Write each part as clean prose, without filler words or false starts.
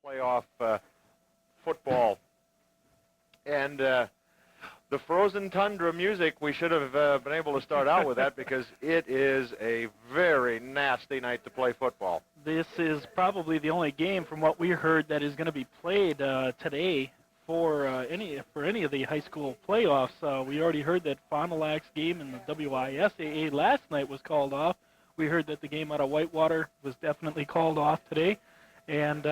playoff football. And the frozen tundra music, we should have been able to start out with that because it is a very nasty night to play football. This is probably the only game from what we heard that is going to be played today for any of the high school playoffs. We already heard that Fond du Lac's game in the WIAA last night was called off. We heard that the game out of Whitewater was definitely called off today. And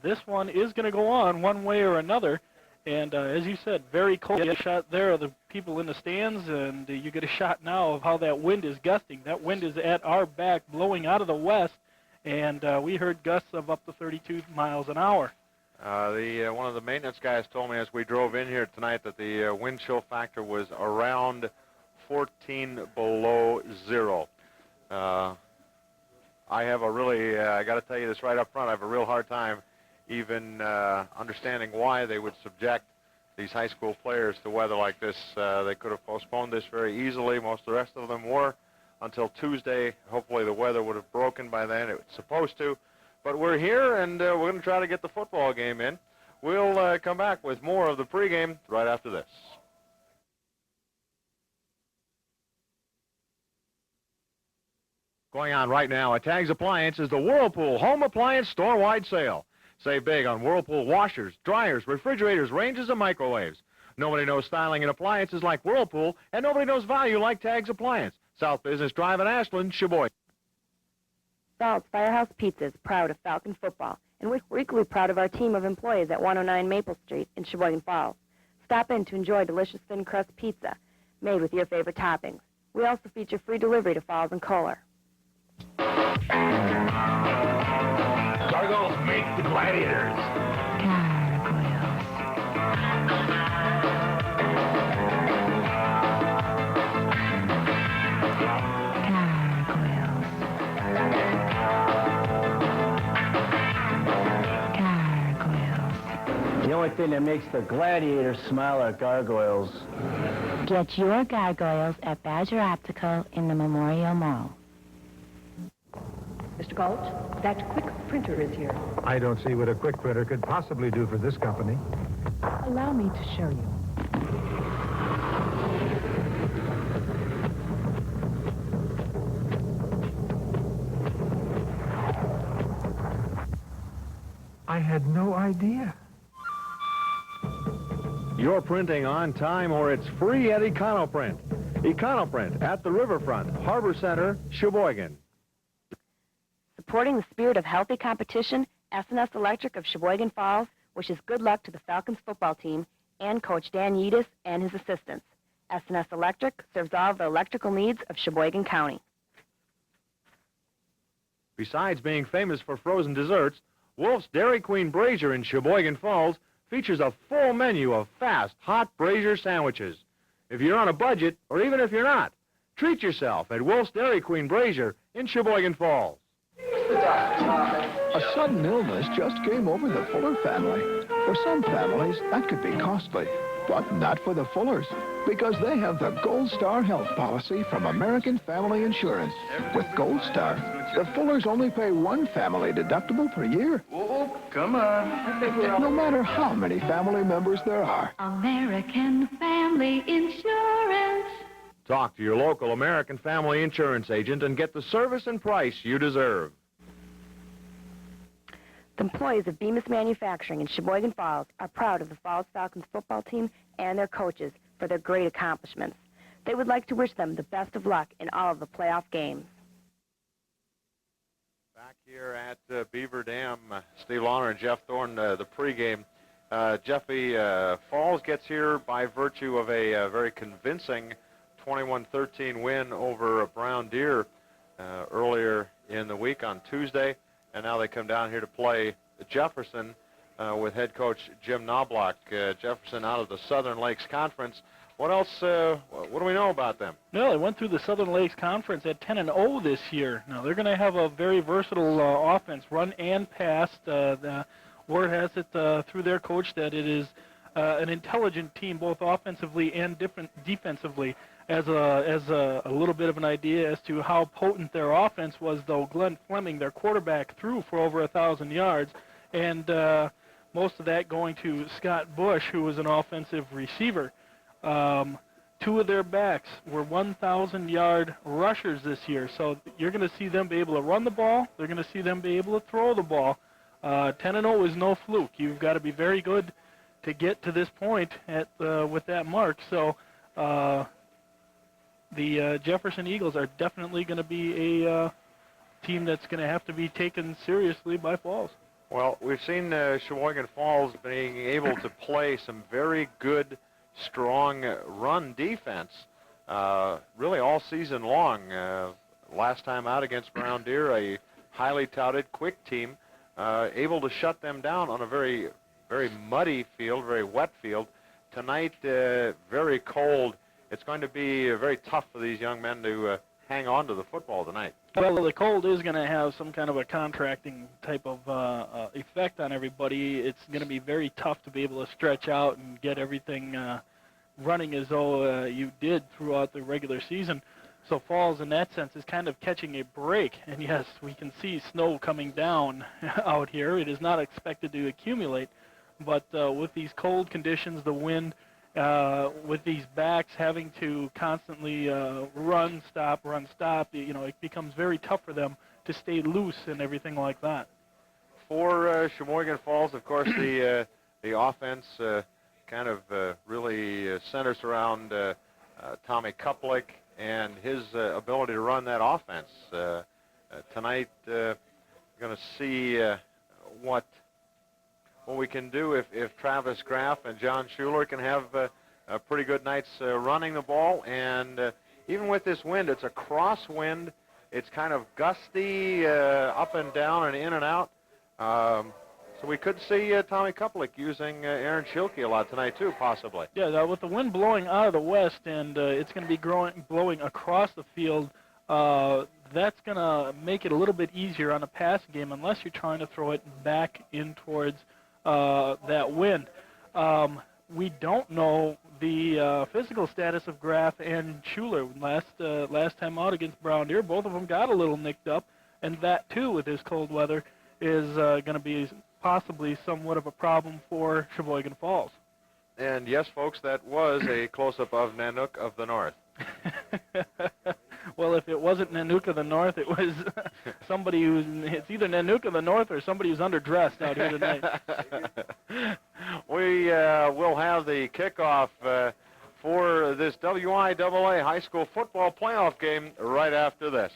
this one is going to go on one way or another. And as you said, very cold. You get a shot there of the people in the stands, and you get a shot now of how that wind is gusting. That wind is at our back, blowing out of the west, and we heard gusts of up to 32 miles an hour. One of the maintenance guys told me as we drove in here tonight that the wind chill factor was around 14 below zero. I have a really, I got to tell you this right up front, I have a real hard time even understanding why they would subject these high school players to weather like this. They could have postponed this very easily. Most of the rest of them were until Tuesday. Hopefully the weather would have broken by then. It was supposed to. But we're here, and we're going to try to get the football game in. We'll come back with more of the pregame right after this. Going on right now at Tags Appliance is the Whirlpool Home Appliance Store-Wide Sale. Save big on Whirlpool washers, dryers, refrigerators, ranges, and microwaves. Nobody knows styling and appliances like Whirlpool, and nobody knows value like Tags Appliance. South Business Drive in Ashland, Sheboygan. Salt's Firehouse Pizza is proud of Falcon football, and we're equally proud of our team of employees at 109 Maple Street in Sheboygan Falls. Stop in to enjoy delicious thin crust pizza made with your favorite toppings. We also feature free delivery to Falls and Kohler. Gargoyles make the gladiators. The only thing that makes the gladiators smile are gargoyles. Get your gargoyles at Badger Optical in the Memorial Mall. Mr. Gulch, that quick printer is here. I don't see what a quick printer could possibly do for this company. Allow me to show you. I had no idea. You're printing on time or it's free at EconoPrint. EconoPrint at the Riverfront, Harbor Center, Sheboygan. Supporting the spirit of healthy competition, S&S Electric of Sheboygan Falls wishes good luck to the Falcons football team and Coach Dan Yedis and his assistants. S&S Electric serves all the electrical needs of Sheboygan County. Besides being famous for frozen desserts, Wolf's Dairy Queen Brazier in Sheboygan Falls features a full menu of fast, hot brazier sandwiches. If you're on a budget, or even if you're not, treat yourself at Wolf's Dairy Queen Brazier in Sheboygan Falls. A sudden illness just came over the Fuller family. For some families, that could be costly, but not for the Fullers, because they have the Gold Star Health Policy from American Family Insurance. With Gold Star, the Fullers only pay one family deductible per year. Oh, come on. No matter how many family members there are. American Family Insurance. Talk to your local American Family Insurance agent and get the service and price you deserve. The employees of Bemis Manufacturing in Sheboygan Falls are proud of the Falls Falcons football team and their coaches for their great accomplishments. They would like to wish them the best of luck in all of the playoff games. Back here at Beaver Dam, Steve Lawner and Jeff Thorne, the pregame. Jeffy, Falls gets here by virtue of a very convincing 21-13 win over Brown Deer earlier in the week on Tuesday, and now they come down here to play Jefferson with head coach Jim Knobloch. Jefferson out of the Southern Lakes Conference. What else, what do we know about them? No, they went through the Southern Lakes Conference at 10-0 this year. Now, they're going to have a very versatile offense, run and pass. The word has it through their coach that it is an intelligent team, both offensively and defensively. As a little bit of an idea as to how potent their offense was, though, Glenn Fleming, their quarterback, threw for over 1,000 yards. and most of that going to Scott Bush, who was an offensive receiver. Two of their backs were 1,000-yard rushers this year, so you're going to see them be able to run the ball. They're going to see them be able to throw the ball. 10-0 is no fluke. You've got to be very good to get to this point with that mark. So the Jefferson Eagles are definitely going to be a team that's going to have to be taken seriously by Falls. Well, we've seen Sheboygan Falls being able to play some very good, strong run defense really all season long. Last time out against Brown Deer, a highly touted, quick team, able to shut them down on a very, very muddy field, very wet field. Tonight, very cold. It's going to be very tough for these young men to hang on to the football tonight. Well, the cold is going to have some kind of a contracting type of effect on everybody. It's going to be very tough to be able to stretch out and get everything running as though you did throughout the regular season. So Falls, in that sense, is kind of catching a break. And yes, we can see snow coming down out here. It is not expected to accumulate. But with these cold conditions, the wind, with these backs having to constantly run, stop, it becomes very tough for them to stay loose and everything like that. For Sheboygan Falls, of course, the offense kind of really centers around Tommy Kuplik and his ability to run that offense. Tonight, we're going to see what we can do if Travis Graff and John Schuler can have pretty good nights running the ball. And even with this wind, it's a crosswind. It's kind of gusty up and down and in and out. So we could see Tommy Kuplik using Aaron Schilke a lot tonight, too, possibly. Yeah, with the wind blowing out of the west, and it's going to be blowing across the field, that's going to make it a little bit easier on a passing game unless you're trying to throw it back in towards that wind. We don't know the physical status of Graff and Schuler. Last time out against Brown Deer, both of them got a little nicked up, and that, too, with this cold weather, is going to be possibly somewhat of a problem for Sheboygan Falls. And yes, folks, that was a close-up of Nanook of the North. Well, if it wasn't Nanook of the North, it was somebody it's either Nanook of the North or somebody who's underdressed out here tonight. We will have the kickoff for this WIAA high school football playoff game right after this.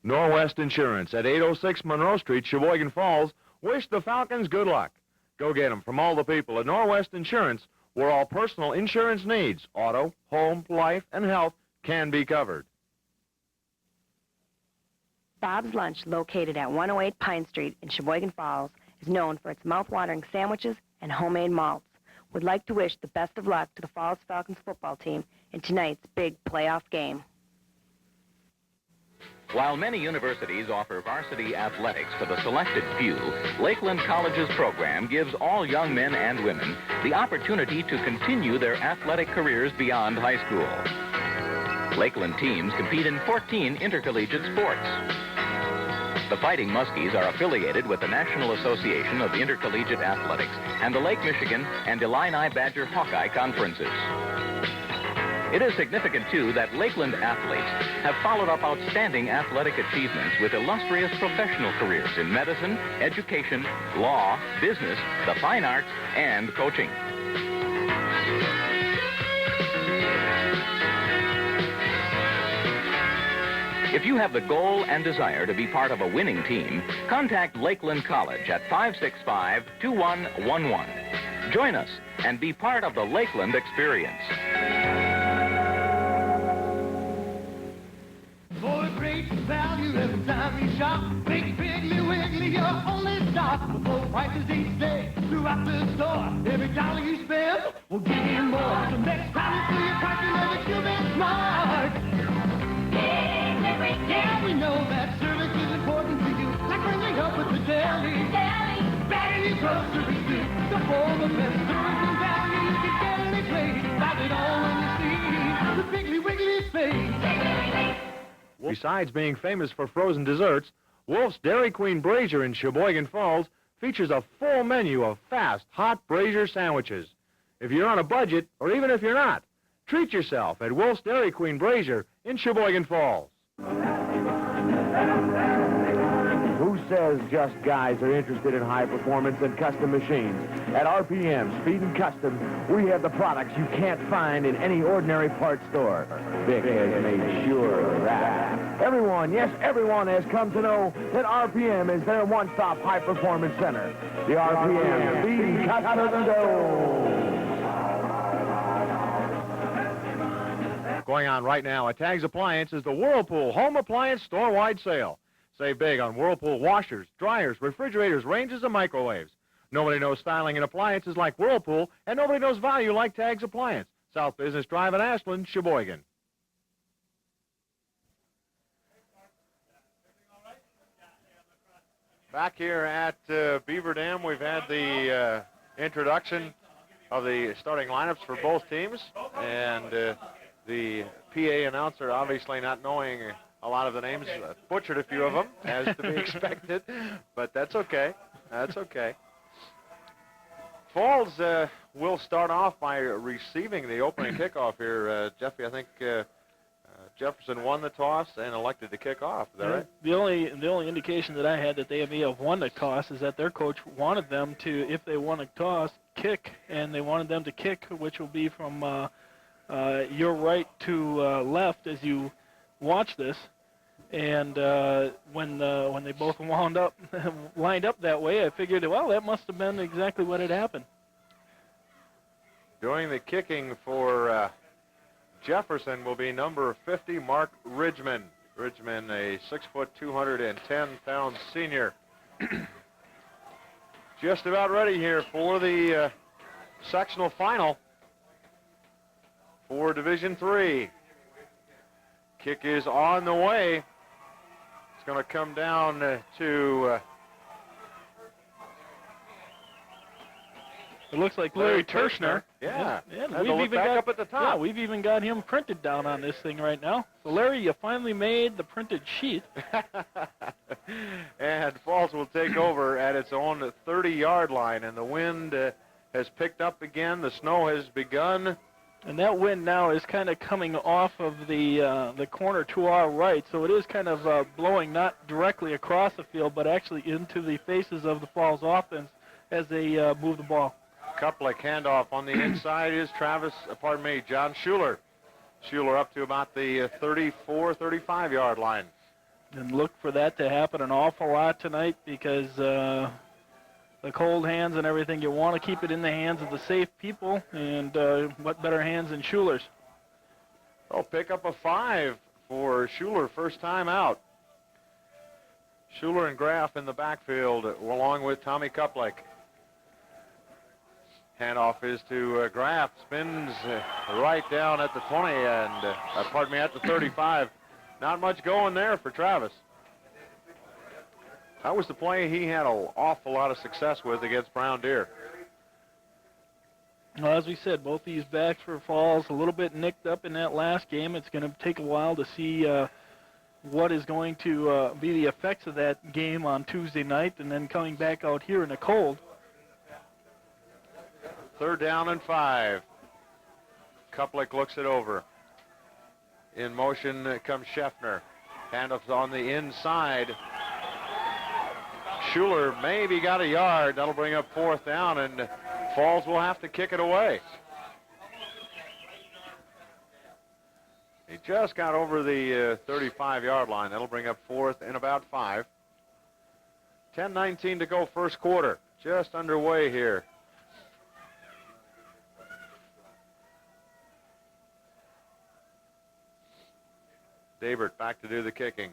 Norwest Insurance at 806 Monroe Street, Sheboygan Falls, wish the Falcons good luck. Go get them from all the people at Norwest Insurance, where all personal insurance needs, auto, home, life, and health, can be covered. Bob's Lunch, located at 108 Pine Street in Sheboygan Falls, is known for its mouth-watering sandwiches and homemade malts. Would like to wish the best of luck to the Falls Falcons football team in tonight's big playoff game. While many universities offer varsity athletics to the selected few, Lakeland College's program gives all young men and women the opportunity to continue their athletic careers beyond high school. Lakeland teams compete in 14 intercollegiate sports. The Fighting Muskies are affiliated with the National Association of Intercollegiate Athletics and the Lake Michigan and Illini Badger Hawkeye Conferences. It is significant, too, that Lakeland athletes have followed up outstanding athletic achievements with illustrious professional careers in medicine, education, law, business, the fine arts, and coaching. If you have the goal and desire to be part of a winning team, contact Lakeland College at 565-2111. Join us and be part of the Lakeland experience. For a great value every time you shop, Big Piggly Wiggly, your only stop. Low prices each day throughout the store. Every dollar you spend will give you more. So next time you see your cart, you know that you've been smart. Yeah, we know that service is important to you, like bringing up with the deli. Bagging your groceries too. So for the best service and value you can get any place. Find it all when you see the Piggly Wiggly face. Besides being famous for frozen desserts, Wolf's Dairy Queen Brazier in Sheboygan Falls features a full menu of fast, hot brazier sandwiches. If you're on a budget, or even if you're not, treat yourself at Wolf's Dairy Queen Brazier in Sheboygan Falls. Who says just guys are interested in high performance and custom machines? At RPM Speed and Custom, we have the products you can't find in any ordinary parts store. Vic has made sure of that. Everyone, yes, everyone has come to know that RPM is their one-stop high-performance center. The RPM Speed and Custom Dome. Going on right now at Tag's Appliance is the Whirlpool Home Appliance Store-Wide Sale. Save big on Whirlpool washers, dryers, refrigerators, ranges, and microwaves. Nobody knows styling and appliances like Whirlpool, and nobody knows value like Tag's Appliance. South Business Drive in Ashland, Sheboygan. Back here at Beaver Dam, we've had the introduction of the starting lineups for both teams, and the PA announcer, obviously not knowing a lot of the names, butchered a few of them, as to be expected, but that's okay. That's okay. Falls will start off by receiving the opening kickoff here. Jeffy, I think Jefferson won the toss and elected to kick off. Is that right? The only indication that I had that they may have won the toss is that their coach wanted them to, if they won a toss, kick, and they wanted them to kick, which will be from your right to left as you watch this. And when they both wound up, lined up that way, I figured, well, that must have been exactly what had happened. Doing the kicking for Jefferson will be number 50, Mark Ridgman. Ridgman, a 6', 210-pound senior. Just about ready here for the sectional final for Division III. Kick is on the way. It's going to come down to... it looks like Larry Tershner. Yeah. We've even got up at the top. Yeah, we've even got him printed down on this thing right now. So Larry, you finally made the printed sheet. And Falls will take over at its own 30-yard line, and the wind has picked up again. The snow has begun. And that wind now is kind of coming off of the corner to our right, so it is kind of blowing not directly across the field, but actually into the faces of the Falls offense as they move the ball. Couple-like handoff on the inside is John Schuler. Schuler up to about the 34, 35-yard line. And look for that to happen an awful lot tonight because the cold hands and everything, you want to keep it in the hands of the safe people, and what better hands than Schuler's. Oh, pick up a 5 for Schuler, first time out. Schuler and Graff in the backfield along with Tommy Kuplick. Handoff is to Graff, spins right down at the 20 and, at the 35. Not much going there for Travis. That was the play he had an awful lot of success with against Brown Deer. Well, as we said, both these backs for Falls a little bit nicked up in that last game. It's going to take a while to see what is going to be the effects of that game on Tuesday night and then coming back out here in the cold. 3rd down and 5. Kuplick looks it over. In motion comes Scheffner. Handoff's on the inside. Schuler maybe got a yard. That'll bring up 4th down, and Falls will have to kick it away. He just got over the 35-yard line. That'll bring up 4th and about 5. 10:19 to go, first quarter. Just underway here. Dabert back to do the kicking.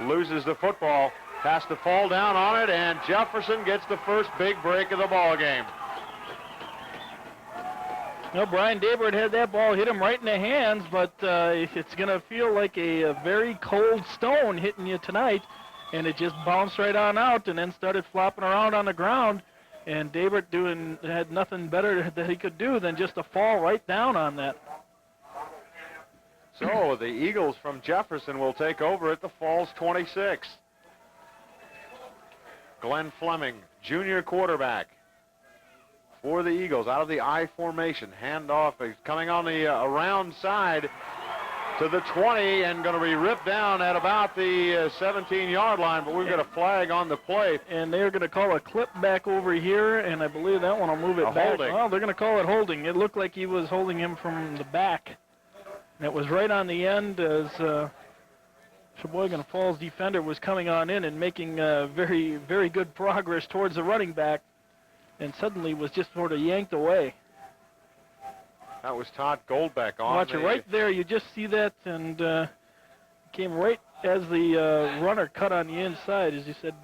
Loses the football. Has to fall down on it, and Jefferson gets the first big break of the ball game. No, Brian Dabert had that ball hit him right in the hands, but it's going to feel like a very cold stone hitting you tonight, and it just bounced right on out and then started flopping around on the ground, and Dabert had nothing better that he could do than just to fall right down on that. So the Eagles from Jefferson will take over at the Falls 26. Glenn Fleming, junior quarterback for the Eagles, out of the I formation. Handoff is coming on the around side to the 20 and going to be ripped down at about the 17-yard line, but we've got a flag on the play. And they're going to call a clip back over here, and I believe that one will move it back. Holding. Well, they're going to call it holding. It looked like he was holding him from the back. And it was right on the end as Sheboygan Falls defender was coming on in and making very, very good progress towards the running back, and suddenly was just sort of yanked away. That was Todd Goldbeck on. Watch it right there. You just see that, and came right as the runner cut on the inside. As you said,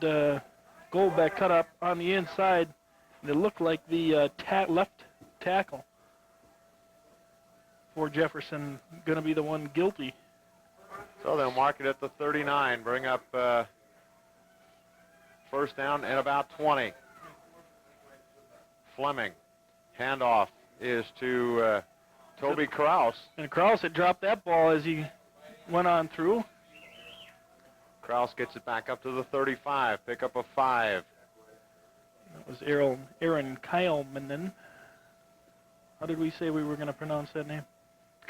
Goldbeck cut up on the inside, and it looked like the left tackle for Jefferson going to be the one guilty. So they'll mark it at the 39, bring up first down at about 20. Fleming, handoff is to Toby Kraus. And Kraus had dropped that ball as he went on through. Kraus gets it back up to the 35, pick up a 5. That was Aaron Kilmanen. How did we say we were going to pronounce that name?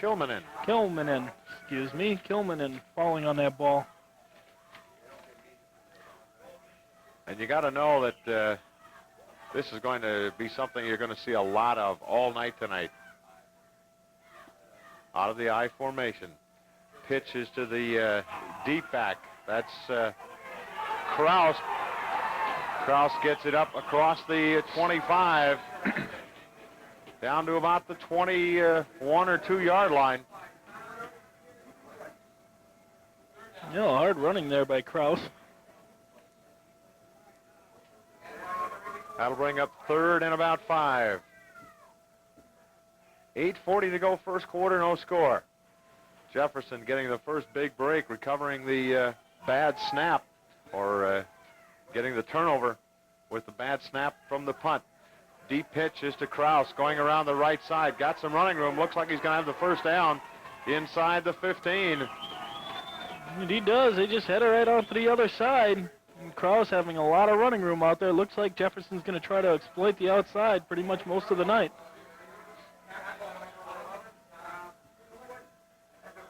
Kilmanen. Kilmanen, excuse me. Kilmanen falling on that ball. And you got to know that this is going to be something you're going to see a lot of all night tonight. Out of the I formation. Pitch is to the deep back. That's Kraus. Kraus gets it up across the 25. Down to about the 21 or 2-yard line. Yeah, hard running there by Kraus. That'll bring up third and about 5. 8:40 to go first quarter, no score. Jefferson getting the first big break, recovering the bad snap, or getting the turnover with the bad snap from the punt. Deep pitch is to Kraus, going around the right side. Got some running room. Looks like he's going to have the first down inside the 15. And he does. They just head it right on to the other side. And Kraus having a lot of running room out there. Looks like Jefferson's going to try to exploit the outside pretty much most of the night.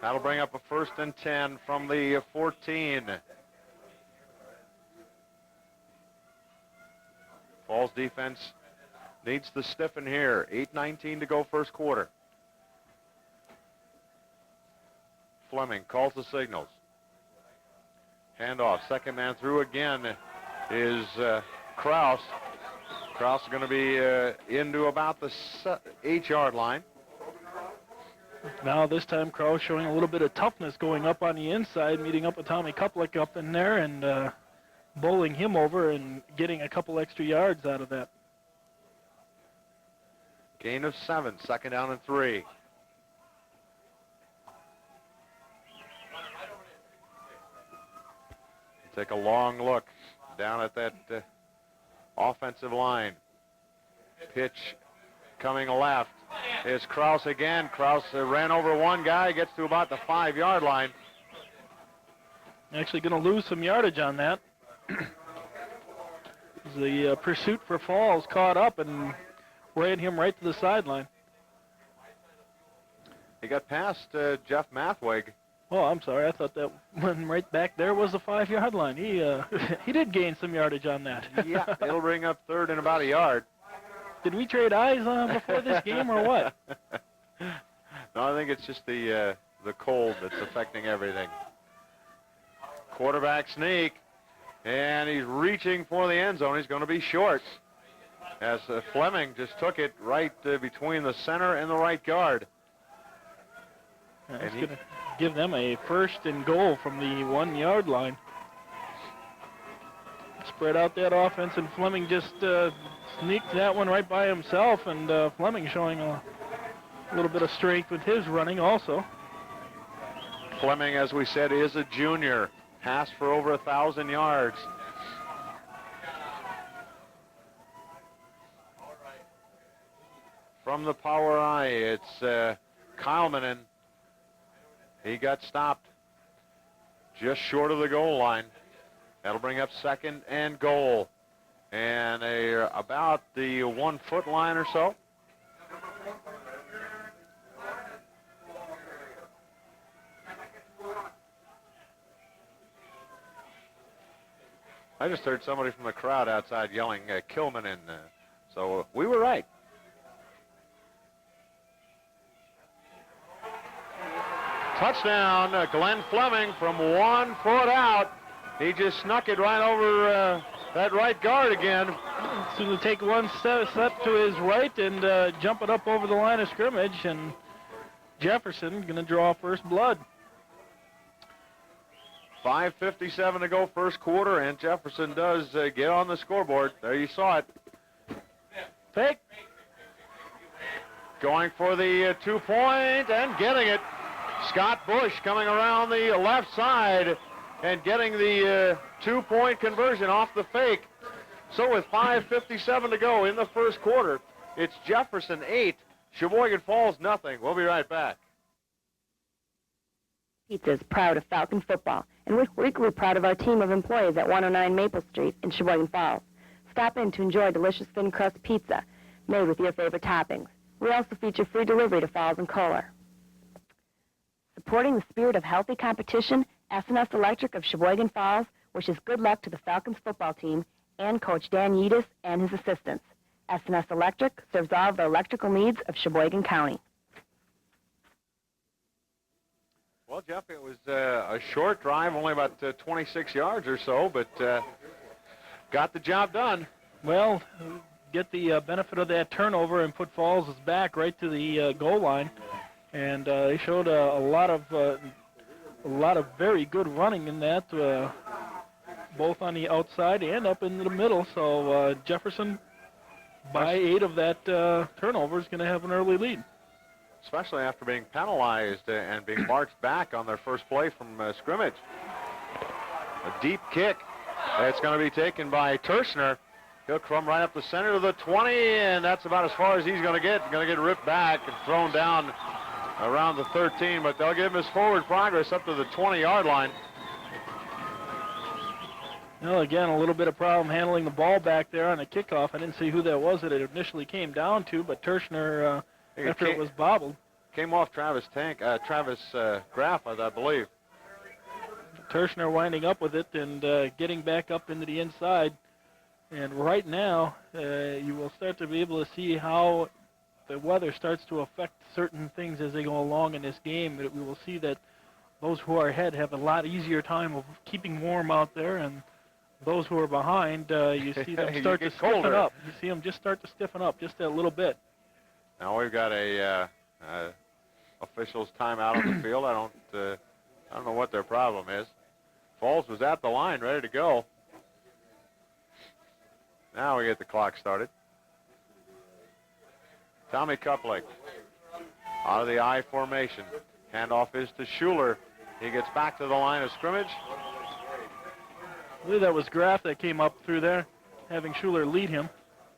That'll bring up a first and 10 from the 14. Falls defense needs to stiffen here. 8:19 to go first quarter. Fleming calls the signals. Handoff. Second man through again is Kraus. Kraus is going to be into about the 8-yard line. Now this time Kraus showing a little bit of toughness going up on the inside, meeting up with Tommy Kuplik up in there and bowling him over and getting a couple extra yards out of that. Gain of 7, second down and 3. Take a long look down at that offensive line. Pitch coming left is Kraus again. Kraus ran over one guy, gets to about the 5-yard line. Actually going to lose some yardage on that. The pursuit for Falls caught up and ran him right to the sideline. He got past Jeff Mathwig. Oh, I'm sorry. I thought that one right back there was the 5-yard line. He did gain some yardage on that. Yeah, it'll bring up third and about a yard. Did we trade eyes before this game or what? No, I think it's just the cold that's affecting everything. Quarterback sneak, and he's reaching for the end zone. He's going to be short, as Fleming just took it right between the center and the right guard. That's going to give them a first and goal from the 1-yard line. Spread out that offense, and Fleming just sneaked that one right by himself, and Fleming showing a little bit of strength with his running also. Fleming, as we said, is a junior. Passed for over 1,000 yards. From the power I, it's Kilmanen. He got stopped just short of the goal line. That'll bring up 2nd and goal. And about the 1 foot line or so. I just heard somebody from the crowd outside yelling Kilman in. So we were right. Touchdown, Glenn Fleming from 1 foot out. He just snuck it right over that right guard again. So to take one step to his right and jump it up over the line of scrimmage, and Jefferson going to draw first blood. 5:57 to go first quarter, and Jefferson does get on the scoreboard. There you saw it. Fake. Going for the 2-point and getting it. Scott Bush coming around the left side and getting the 2-point conversion off the fake. So with 5:57 to go in the first quarter, it's Jefferson 8, Sheboygan Falls nothing. We'll be right back. Pizza is proud of Falcon football, and we're equally proud of our team of employees at 109 Maple Street in Sheboygan Falls. Stop in to enjoy delicious thin crust pizza made with your favorite toppings. We also feature free delivery to Falls and Kohler. Supporting the spirit of healthy competition, S&S Electric of Sheboygan Falls wishes good luck to the Falcons football team and Coach Dan Yedis and his assistants. S&S Electric serves all of the electrical needs of Sheboygan County. Well, Jeff, it was a short drive, only about 26 yards or so, but got the job done. Well, get the benefit of that turnover and put Falls' back right to the goal line, and they showed a lot of very good running in that, both on the outside and up into the middle. So Jefferson, by 8 of that turnover, is going to have an early lead. Especially after being penalized and being marched back on their first play from scrimmage. A deep kick. It's going to be taken by Tershner. He'll come right up the center of the 20, and that's about as far as he's going to get. He's going to get ripped back and thrown down around the 13, but they'll give him his forward progress up to the 20-yard line. Well, again, a little bit of problem handling the ball back there on the kickoff. I didn't see who that was that it initially came down to, but Tershner, after it was bobbled, came off Travis Graff, I believe. Tershner winding up with it and getting back up into the inside. And right now, you will start to be able to see how the weather starts to affect certain things as they go along in this game. We will see that those who are ahead have a lot easier time of keeping warm out there, and those who are behind, you see them start to stiffen up. You see them just start to stiffen up just a little bit. Now we've got a officials timeout on the field. I don't know what their problem is. Falls was at the line, ready to go. Now we get the clock started. Tommy Kuplik out of the I formation. Handoff is to Schuler. He gets back to the line of scrimmage. I believe that was Graff that came up through there, having Schuler lead him.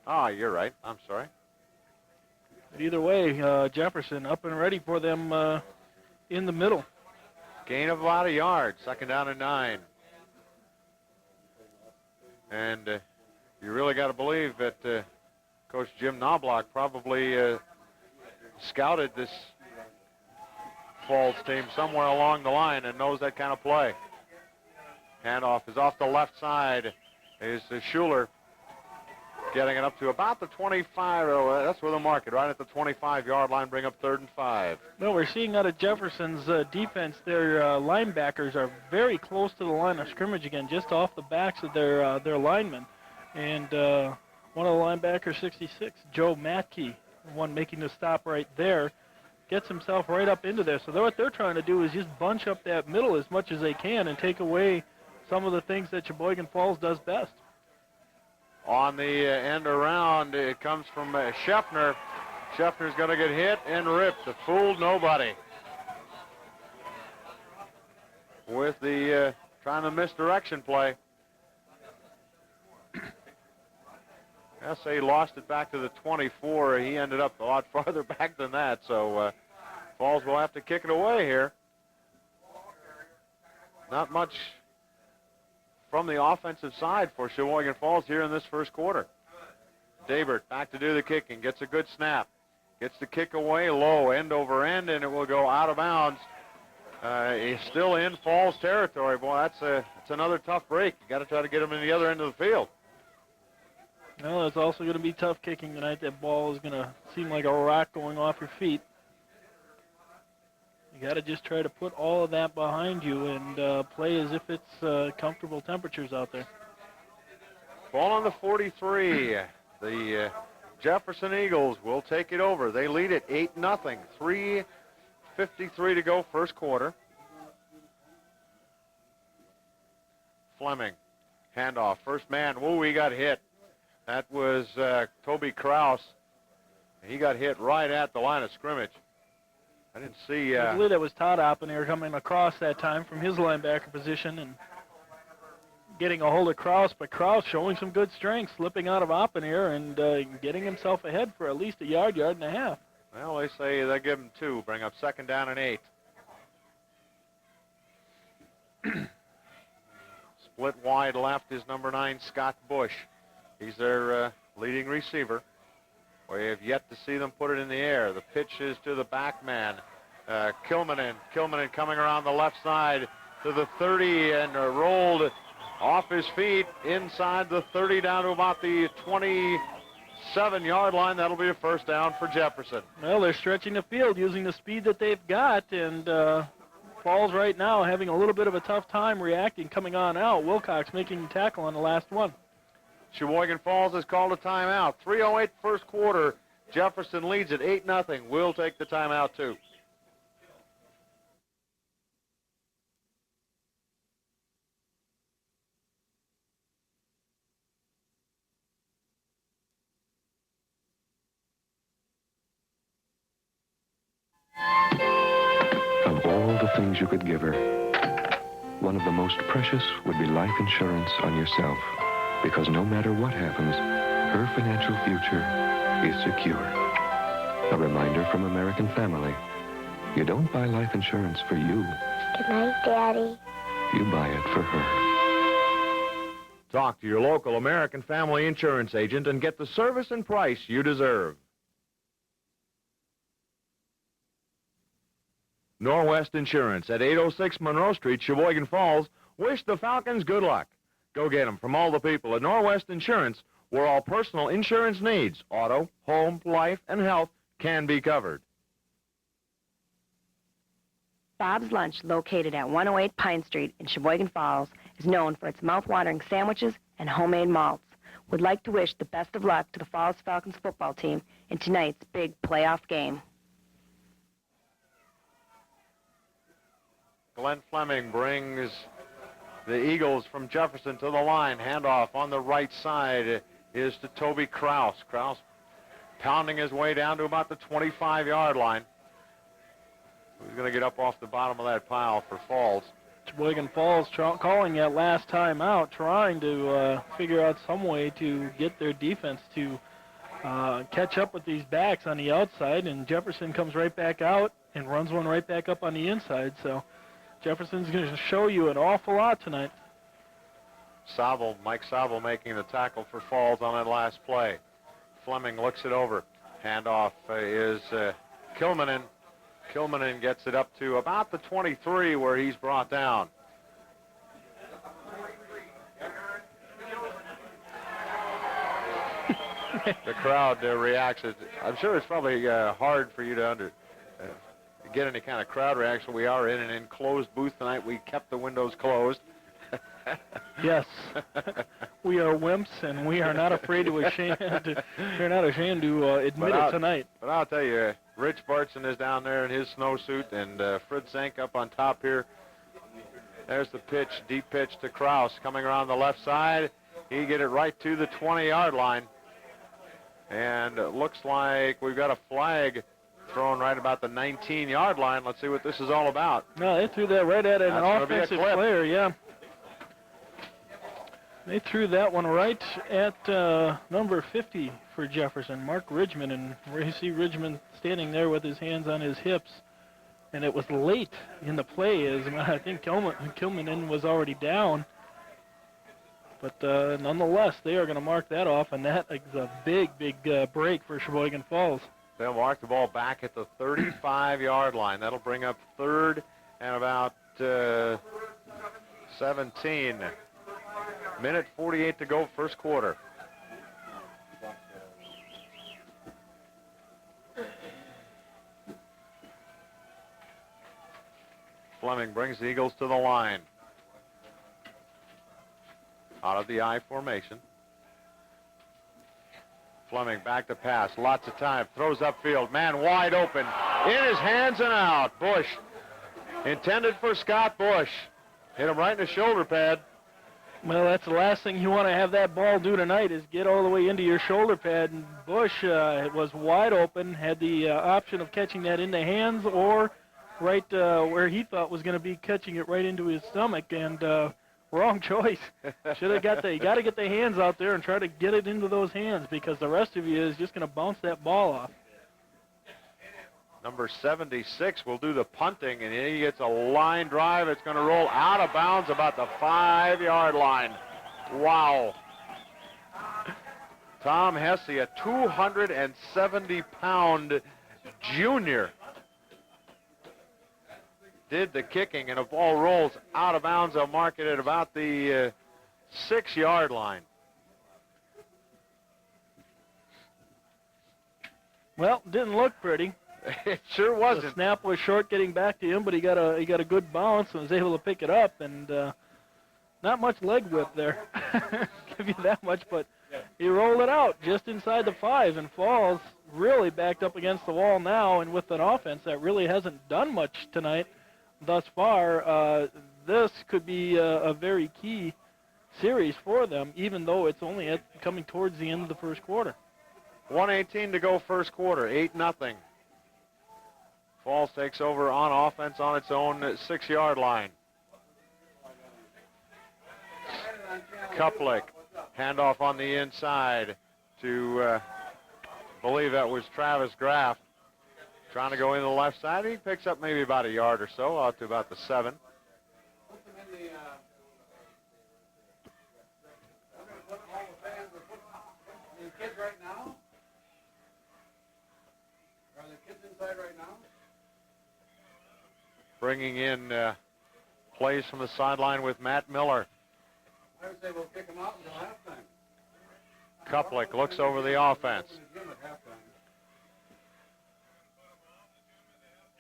Ah, you're right. I'm sorry. But either way, Jefferson up and ready for them in the middle. Gain of about a yard. 2nd down and 9. And you really got to believe that Coach Jim Knobloch probably scouted this Falls team somewhere along the line and knows that kind of play. Handoff is off the left side. Is Schuler getting it up to about the 25. That's where they'll mark it, right at the 25-yard line, bring up 3rd and 5. Well, we're seeing out of Jefferson's defense, their linebackers are very close to the line of scrimmage again, just off the backs of their linemen. And one of the linebackers, 66, Joe Matkey, one making the stop right there, gets himself right up into there. So what they're trying to do is just bunch up that middle as much as they can and take away some of the things that Sheboygan Falls does best. On the end around, it comes from Scheffner. Scheffner's going to get hit and ripped. Fooled nobody. With the trying to misdirection play. Yes, he lost it back to the 24. He ended up a lot farther back than that. So Falls will have to kick it away here. not much from the offensive side for Sheboygan Falls here in this first quarter. Dabert back to do the kicking, gets a good snap, gets the kick away low, end over end, and it will go out of bounds. He's still in Falls territory. Boy, that's another tough break. You got to try to get him in the other end of the field. Well, it's also going to be tough kicking tonight. That ball is going to seem like a rock going off your feet. You got to just try to put all of that behind you and play as if it's comfortable temperatures out there. Ball on the 43. The Jefferson Eagles will take it over. They lead it 8-0. 3:53 to go first quarter. Fleming, handoff, first man. Whoa, he got hit. That was Toby Kraus. He got hit right at the line of scrimmage. I didn't see. I believe that was Todd Oppenheimer coming across that time from his linebacker position and getting a hold of Kraus, but Kraus showing some good strength, slipping out of Oppenheimer and getting himself ahead for at least a yard and a half. Well, they say they give him 2, bring up 2nd down and 8. Split wide left is number 9, Scott Bush. He's their leading receiver. We have yet to see them put it in the air. The pitch is to the back man, Kilmanen. Kilmanen coming around the left side to the 30 and rolled off his feet inside the 30 down to about the 27-yard line. That'll be a first down for Jefferson. Well, they're stretching the field using the speed that they've got, and Falls right now having a little bit of a tough time reacting, coming on out. Wilcox making the tackle on the last one. Sheboygan Falls has called a timeout. 3:08 first quarter. Jefferson leads it 8-0. We'll take the timeout too. Of all the things you could give her, one of the most precious would be life insurance on yourself. Because no matter what happens, her financial future is secure. A reminder from American Family. You don't buy life insurance for you. Good night, Daddy. You buy it for her. Talk to your local American Family Insurance agent and get the service and price you deserve. Norwest Insurance at 806 Monroe Street, Sheboygan Falls. Wish the Falcons good luck. Go get them from all the people at Norwest Insurance, where all personal insurance needs, auto, home, life, and health, can be covered. Bob's Lunch, located at 108 Pine Street in Sheboygan Falls, is known for its mouth-watering sandwiches and homemade malts. Would like to wish the best of luck to the Falls Falcons football team in tonight's big playoff game. Glenn Fleming brings the Eagles from Jefferson to the line. Handoff on the right side is to Toby Kraus. Kraus pounding his way down to about the 25-yard line. He's going to get up off the bottom of that pile for Falls. Sheboygan Falls calling that last time out, trying to figure out some way to get their defense to catch up with these backs on the outside, and Jefferson comes right back out and runs one right back up on the inside. So Jefferson's going to show you an awful lot tonight. Mike Sobel making the tackle for Falls on that last play. Fleming looks it over. Handoff is Kilmanen. Kilmanen gets it up to about the 23 where he's brought down. The crowd reacts. I'm sure it's probably hard for you to get any kind of crowd reaction. We are in an enclosed booth tonight. We kept the windows closed. Yes, we are wimps, and we are not afraid to admit it tonight. But I'll tell you, Rich Bartson is down there in his snowsuit, and Fred Zank up on top here. There's the pitch, deep pitch to Kraus coming around the left side. He get it right to the 20-yard line, and it looks like we've got a flag thrown right about the 19-yard line. Let's see what this is all about. No, they threw that right at an offensive player, yeah. They threw that one right at number 50 for Jefferson, Mark Ridgman, and you see Ridgman standing there with his hands on his hips, and it was late in the play, as I think Kilmanen was already down. But nonetheless, they are going to mark that off, and that is a big break for Sheboygan Falls. They'll mark the ball back at the 35-yard line. That'll bring up third and about 17. Minute 48 to go, first quarter. Fleming brings the Eagles to the line. Out of the I formation. Fleming back to pass. Lots of time. Throws upfield. Man wide open. In his hands and out. Bush. Intended for Scott Bush. Hit him right in the shoulder pad. Well, that's the last thing you want to have that ball do tonight is get all the way into your shoulder pad. And Bush was wide open, had the option of catching that in the hands or right where he thought was going to be catching it right into his stomach. And wrong choice. Should have got you got to get the hands out there and try to get it into those hands because the rest of you is just going to bounce that ball off. Number 76 will do the punting, and he gets a line drive. It's going to roll out of bounds about the 5-yard line. Wow. Tom Hesse, a 270-pound junior, did the kicking, and the ball rolls out of bounds. They'll mark it at about the 6-yard line. Well, didn't look pretty. It sure wasn't. The snap was short getting back to him, but he got a good bounce and was able to pick it up, and not much leg whip there. Give you that much, but he rolled it out just inside the 5, and Falls really backed up against the wall now, and with an offense that really hasn't done much tonight thus far, this could be a very key series for them, even though it's only coming towards the end of the first quarter. 1:18 to go first quarter, 8-0. Falls takes over on offense on its own 6-yard line. Kuplik, handoff on the inside to, believe that was Travis Graff. Trying to go in the left side. He picks up maybe about a yard or so, out to about the 7. Bringing in plays from the sideline with Matt Miller. I would say we'll kick him out until halftime. Kuplik looks over the offense.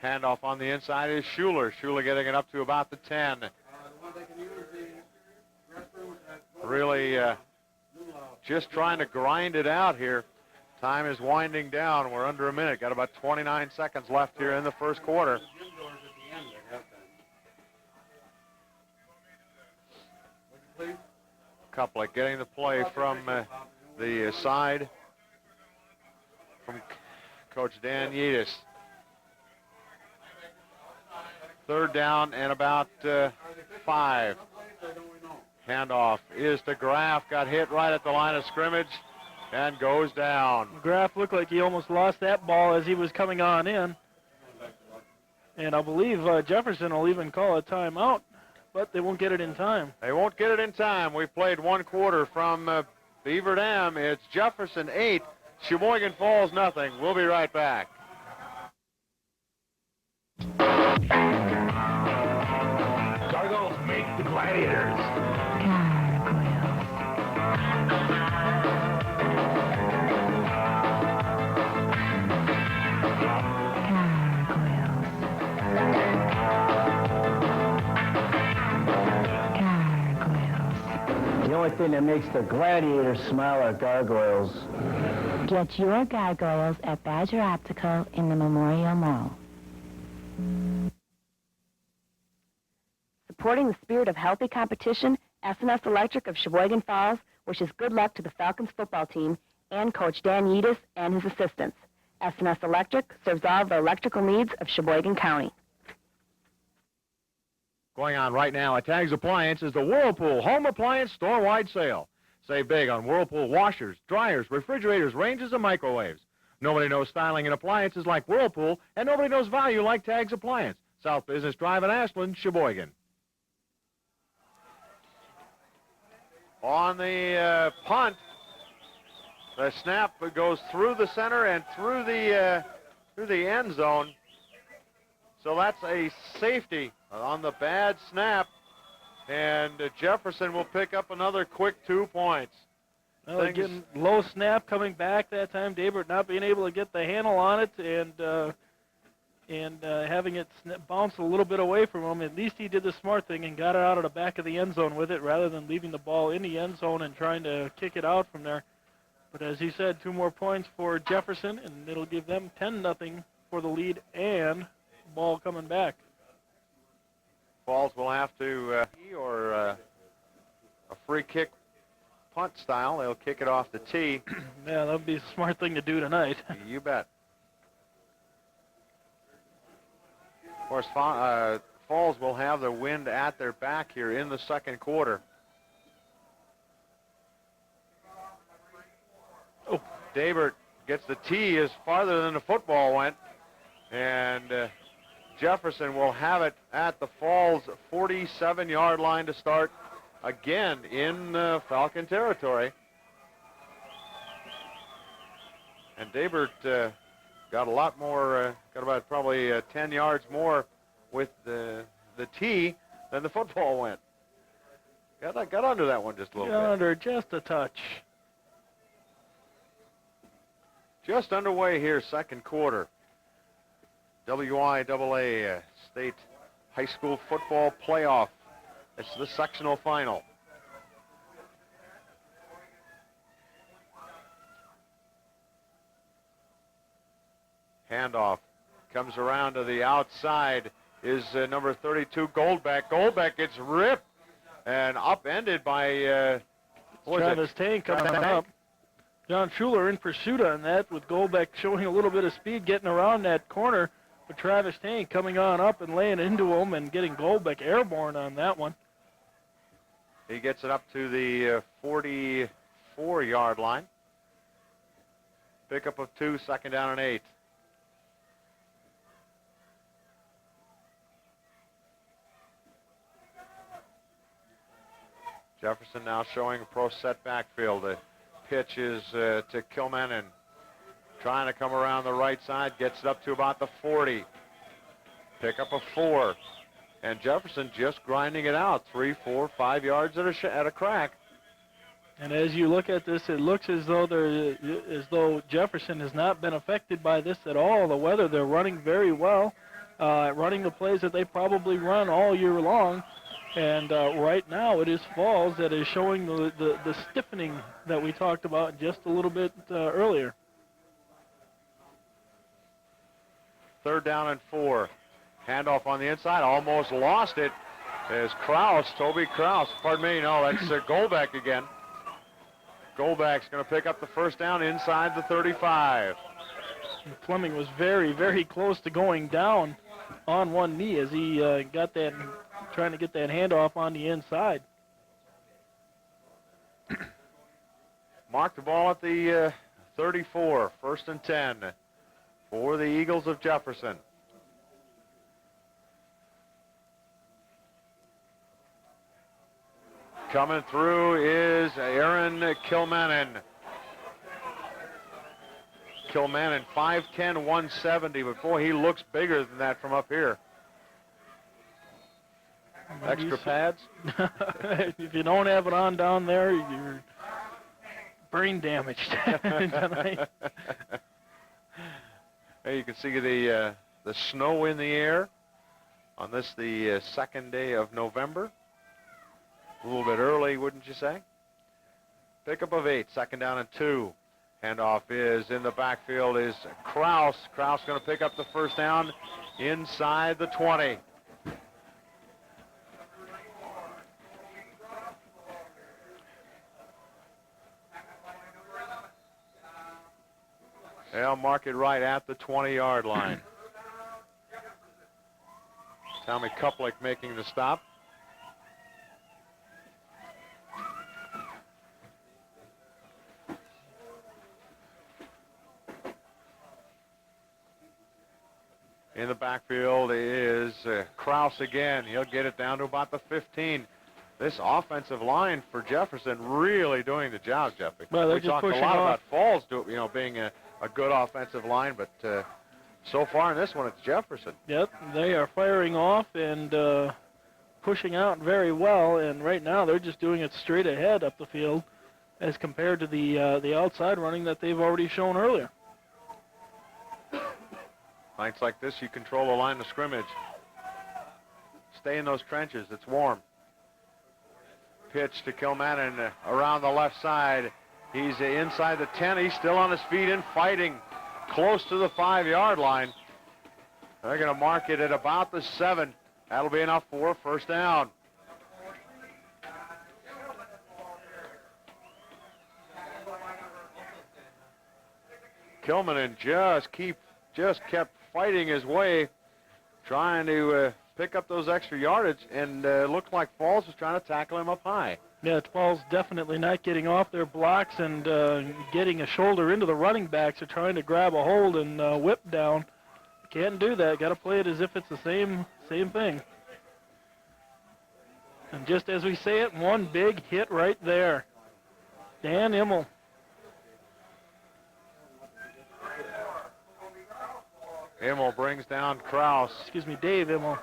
Handoff on the inside is Schuler. Schuler getting it up to about the 10. Really just trying to grind it out here. Time is winding down. We're under a minute. Got about 29 seconds left here in the first quarter. Kuplik getting the play from the side from Coach Dan Yedis. Third down and about 5. Handoff is to Graff. Got hit right at the line of scrimmage and goes down. Graff looked like he almost lost that ball as he was coming on in. And I believe Jefferson will even call a timeout, but they won't get it in time. They won't get it in time. We've played one quarter from Beaver Dam. It's Jefferson 8, Sheboygan Falls nothing. We'll be right back. Gargoyles make the gladiators. The only thing that makes the gladiators smile are gargoyles. Get your gargoyles at Badger Optical in the Memorial Mall. Supporting the spirit of healthy competition, S&S Electric of Sheboygan Falls wishes good luck to the Falcons football team and Coach Dan Yedis and his assistants. S&S Electric serves all the electrical needs of Sheboygan County. Going on right now at Tags Appliance is the Whirlpool Home Appliance Store-Wide Sale. Save big on Whirlpool washers, dryers, refrigerators, ranges, and microwaves. Nobody knows styling and appliances like Whirlpool, and nobody knows value like Tag's Appliance. South Business Drive in Ashland, Sheboygan. On the punt, the snap goes through the center and through the end zone. So that's a safety on the bad snap, and Jefferson will pick up another quick 2 points. Well, getting low snap coming back that time. Dabert not being able to get the handle on it and having it bounce a little bit away from him. At least he did the smart thing and got it out of the back of the end zone with it rather than leaving the ball in the end zone and trying to kick it out from there. But as he said, 2 more points for Jefferson, and it'll give them 10-0 for the lead and ball coming back. Falls will have to or a free kick punt style. They'll kick it off the tee. Yeah, that would be a smart thing to do tonight. You bet. Of course, Falls will have the wind at their back here in the second quarter. Oh, Dabert gets the tee as farther than the football went, and Jefferson will have it at the Falls 47-yard line to start again in Falcon territory. And Dabert got a lot more, got about probably 10 yards more with the tee than the football went. Got under that one just a little bit. Got under just a touch. Just underway here, second quarter. WIAA State High School Football Playoff. It's the sectional final. Handoff comes around to the outside. Is number 32 Goldbeck. Goldbeck gets ripped and upended by Travis Tank coming up. John Schuler in pursuit on that with Goldbeck showing a little bit of speed getting around that corner. But Travis Tank coming on up and laying into him and getting Goldbeck airborne on that one. He gets it up to the 44-yard line. Pickup of 2, second down and 8. Jefferson now showing a pro set backfield. The pitch is to Kilmanin. Trying to come around the right side. Gets it up to about the 40. Pickup of 4. And Jefferson just grinding it out. 3, 4, 5 yards at a crack. And as you look at this, it looks as though Jefferson has not been affected by this at all. The weather, they're running very well, running the plays that they probably run all year long. And right now it is Falls that is showing the stiffening that we talked about just a little bit earlier. Third down and 4. Handoff on the inside, almost lost it. As Toby Kraus, pardon me, no, that's Goldbeck again. Goldbeck's going to pick up the first down inside the 35. And Fleming was very, very close to going down on one knee as he got that, trying to get that handoff on the inside. Mark the ball at the 34, first and 10 for the Eagles of Jefferson. Coming through is Aaron Kilmanin. Kilmanin, 5'10", 170, but boy, he looks bigger than that from up here. Extra pads? If you don't have it on down there, you're brain damaged tonight. Hey, you can see the snow in the air on this, the second day of November. A little bit early, wouldn't you say? Pickup of 8, second down and 2. Handoff is in the backfield is Kraus. Kraus going to pick up the first down inside the 20. They'll mark it right at the 20-yard line. Tommy Kuplik making the stop. In the backfield is Kraus again. He'll get it down to about the 15. This offensive line for Jefferson really doing the job, Jeffy. Well, we talked a lot about Falls, being a good offensive line, but so far in this one, it's Jefferson. Yep, they are firing off and pushing out very well, and right now they're just doing it straight ahead up the field as compared to the outside running that they've already shown earlier. Nights like this, you control the line of scrimmage. Stay in those trenches. It's warm. Pitch to Kilmannen around the left side. He's inside the 10. He's still on his feet and fighting close to the 5-yard line. They're going to mark it at about the 7. That'll be enough for first down. Kilmannen just kept fighting his way, trying to pick up those extra yardage, and looked like Falls was trying to tackle him up high. Yeah, Falls definitely not getting off their blocks and getting a shoulder into the running backs. They're trying to grab a hold and whip down. Can't do that. Got to play it as if it's the same thing. And just as we say it, one big hit right there. Dan Immel. Immel brings down Kraus. Excuse me, Dave Immel.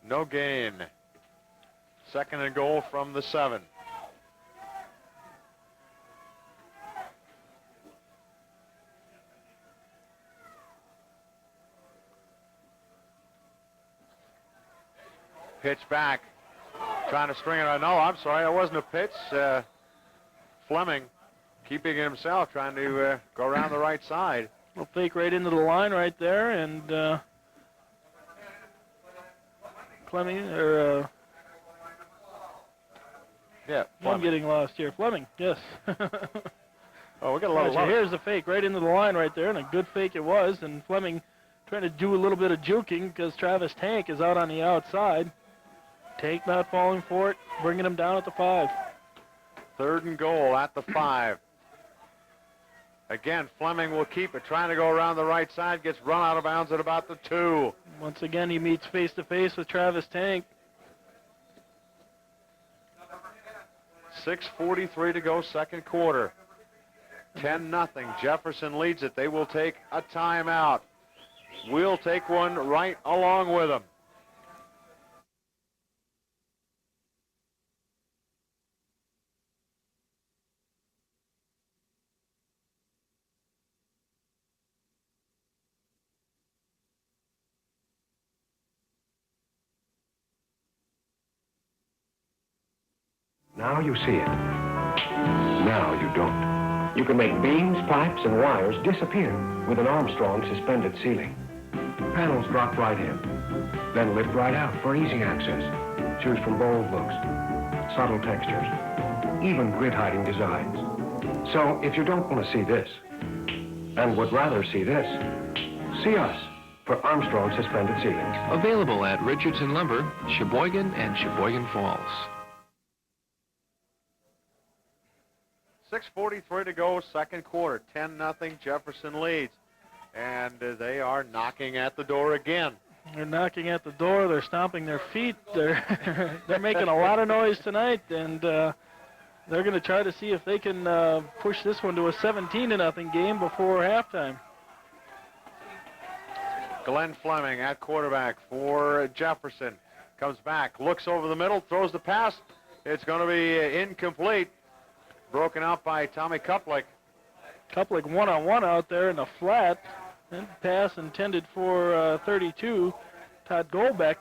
No gain. Second and goal from the 7. Pitch back. Trying to string it. No, I'm sorry. That wasn't a pitch. Fleming keeping it himself, trying to go around the right side. We'll fake right into the line right there, and Fleming, or yeah, I'm getting lost here. Fleming, yes. Oh, we got a lot of luck. Here's the fake right into the line right there, and a good fake it was. And Fleming trying to do a little bit of juking because Travis Tank is out on the outside. Tank not falling for it, bringing him down at the 5. Third and goal at the 5. Again, Fleming will keep it, trying to go around the right side, gets run out of bounds at about the 2. Once again, he meets face-to-face with Travis Tank. 6:43 to go, second quarter. 10-0. Jefferson leads it. They will take a timeout. We'll take one right along with them. Now you see it. Now you don't. You can make beams, pipes, and wires disappear with an Armstrong suspended ceiling. Panels drop right in, then lift right out for easy access. Choose from bold looks, subtle textures, even grid-hiding designs. So if you don't want to see this, and would rather see this, see us for Armstrong suspended ceilings. Available at Richardson Lumber, Sheboygan, and Sheboygan Falls. 6:43 to go, second quarter. 10-0. Jefferson leads. And they are knocking at the door again. They're knocking at the door. They're stomping their feet. They're making a lot of noise tonight, and they're going to try to see if they can push this one to a 17-0 game before halftime. Glenn Fleming at quarterback for Jefferson. Comes back, looks over the middle, throws the pass. It's going to be incomplete. Broken out by Tommy Kuplick. Kuplick one-on-one out there in the flat. And pass intended for 32, Todd Golbeck.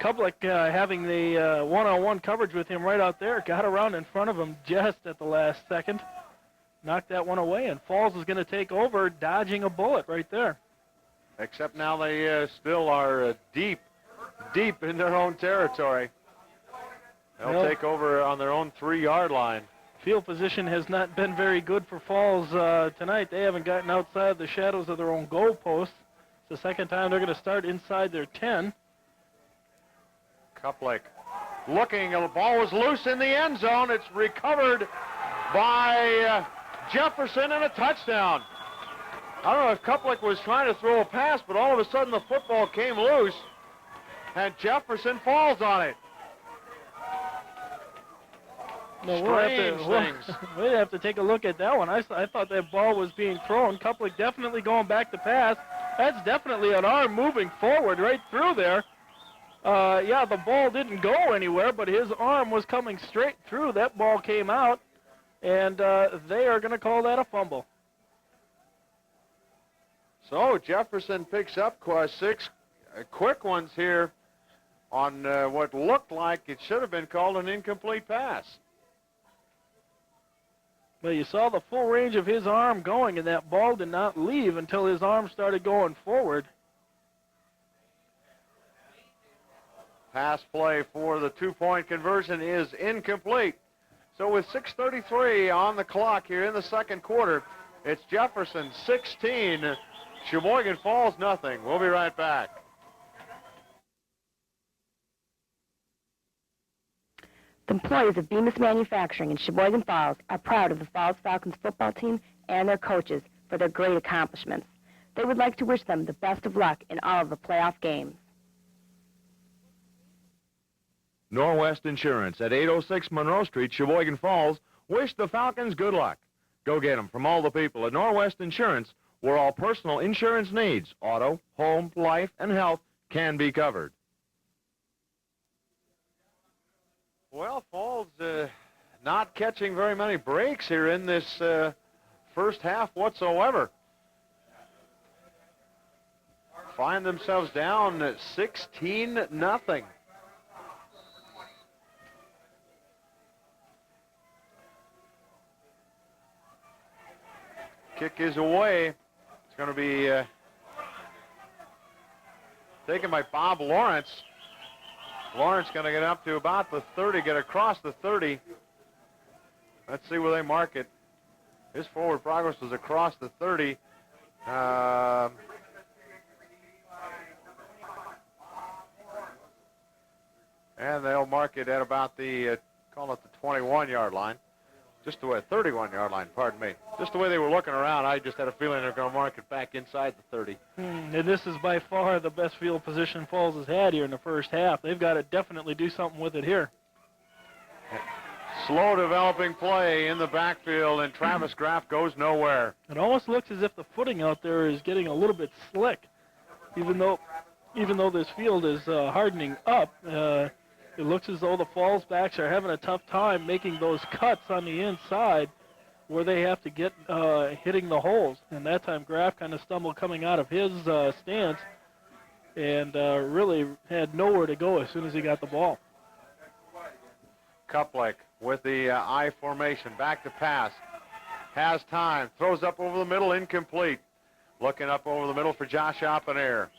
Kuplick having the one-on-one coverage with him right out there. Got around in front of him just at the last second. Knocked that one away, and Falls is going to take over, dodging a bullet right there. Except now they still are deep in their own territory. They'll take over on their own 3-yard line. Field position has not been very good for Falls tonight. They haven't gotten outside the shadows of their own goal posts. It's the second time they're going to start inside their 10. Kuplick looking, the ball was loose in the end zone. It's recovered by Jefferson and a touchdown. I don't know if Kuplik was trying to throw a pass, but all of a sudden the football came loose, and Jefferson falls on it. No, Strange we'll have to take a look at that one. I thought that ball was being thrown. Kuplik definitely going back to pass. That's definitely an arm moving forward right through there. Yeah, the ball didn't go anywhere, but his arm was coming straight through. That ball came out, and they are going to call that a fumble. So Jefferson picks up 6 quick ones here on what looked like it should have been called an incomplete pass. Well, you saw the full range of his arm going, and that ball did not leave until his arm started going forward. Pass play for the 2-point conversion is incomplete. So with 6:33 on the clock here in the second quarter, it's Jefferson 16, Sheboygan Falls nothing. We'll be right back. The employees of Bemis Manufacturing in Sheboygan Falls are proud of the Falls Falcons football team and their coaches for their great accomplishments. They would like to wish them the best of luck in all of the playoff games. Norwest Insurance at 806 Monroe Street, Sheboygan Falls, wish the Falcons good luck. Go get them from all the people at Norwest Insurance, where all personal insurance needs, auto, home, life, and health, can be covered. Well, Falls not catching very many breaks here in this first half whatsoever. Find themselves down at 16-0. Kick is away. It's going to be taken by Bob Lawrence. Lawrence going to get up to about the 30, get across the 30. Let's see where they mark it. His forward progress was across the 30. And they'll mark it at about the, call it the 21-yard line. Just the way, 31-yard line, pardon me. Just the way they were looking around, I just had a feeling they're going to mark it back inside the 30. And this is by far the best field position Falls has had here in the first half. They've got to definitely do something with it here. Slow developing play in the backfield, and Travis Graff goes nowhere. It almost looks as if the footing out there is getting a little bit slick, even though this field is hardening up. It looks as though the Falls backs are having a tough time making those cuts on the inside where they have to get hitting the holes. And that time Graff kind of stumbled coming out of his stance and really had nowhere to go as soon as he got the ball. Kuplik with the I formation, back to pass. Has time, throws up over the middle, incomplete. Looking up over the middle for Josh Oppenair.